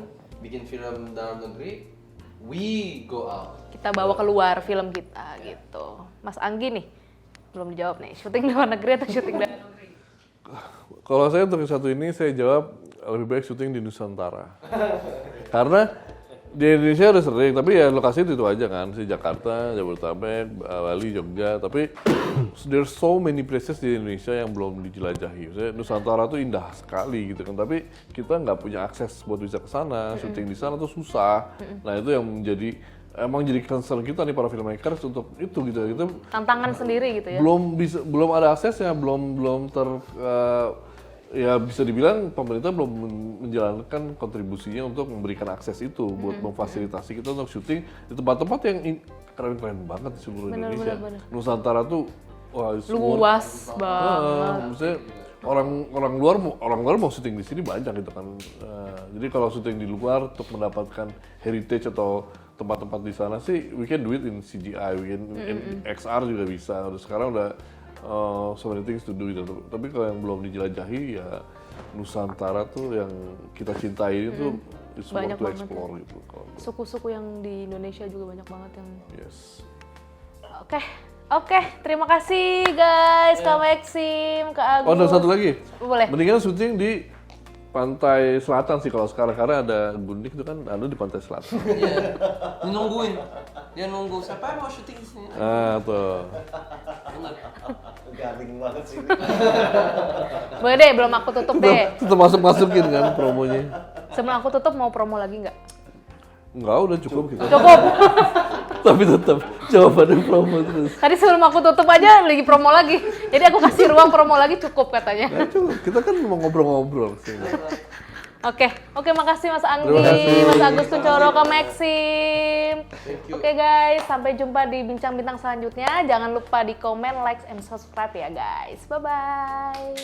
bikin film dalam negeri, we go out. Kita bawa keluar film kita gitu. Mas Anggi nih, belum dijawab nih. Syuting di luar negeri atau syuting dalam negeri? Kalau saya untuk yang satu ini saya jawab lebih baik syuting di Nusantara. Karena di Indonesia udah sering, tapi ya lokasi itu aja kan, si Jakarta, Jabodetabek, Bali, Jogja. Tapi there's so many places di Indonesia yang belum dijelajahi. Maksudnya Nusantara tuh indah sekali gitu kan, tapi kita nggak punya akses buat bisa ke sana, syuting di sana tuh susah. Nah itu yang emang jadi concern kita nih para filmmakers untuk itu gitu. Kita Tantangan sendiri gitu ya. belum ada aksesnya, belum ya bisa dibilang pemerintah belum menjalankan kontribusinya untuk memberikan akses itu buat memfasilitasi kita untuk syuting di tempat-tempat yang keren-keren banget di seluruh Indonesia. bener. Nusantara tuh wah, Luas banget. maksudnya orang luar mau syuting di sini banyak gitu kan. Jadi kalau syuting di luar untuk mendapatkan heritage atau tempat-tempat di sana sih we can do it in CGI, we can in XR juga bisa. Sekarang udah so many things to do gitu. Tapi kalau yang belum dijelajahi ya Nusantara tuh yang kita cintai itu is worth Banyak to banget explore gitu. Suku-suku yang di Indonesia juga banyak banget yang. Yes. Oke, terima kasih guys, Kak Maxim, Kak Agus. Oh, dan satu lagi. Boleh. Mendingan syuting di pantai selatan sih kalau sekarang, karena ada Gundik itu kan ada di pantai selatan. Iya. Nungguin. Dia nunggu siapa yang mau syuting di sini. Tuh. Benar. garing banget sih. Boleh deh, belum aku tutup deh. Tetap masukin kan promonya. Sebelum aku tutup mau promo lagi nggak? Enggak, udah cukup gitu. Cukup. Tapi tetap jawabannya promo terus. Tadi sebelum aku tutup aja lagi promo lagi. Jadi aku kasih ruang promo lagi cukup katanya. Ya cukup, kita kan mau ngobrol-ngobrol sih. Oke, makasih Mas Anggi, Terima kasih. Mas Agus Kuncoro, Kak Maxim. Thank you. Oke guys, sampai jumpa di Bincang Bintang selanjutnya. Jangan lupa di komen, like, and subscribe ya guys. Bye-bye.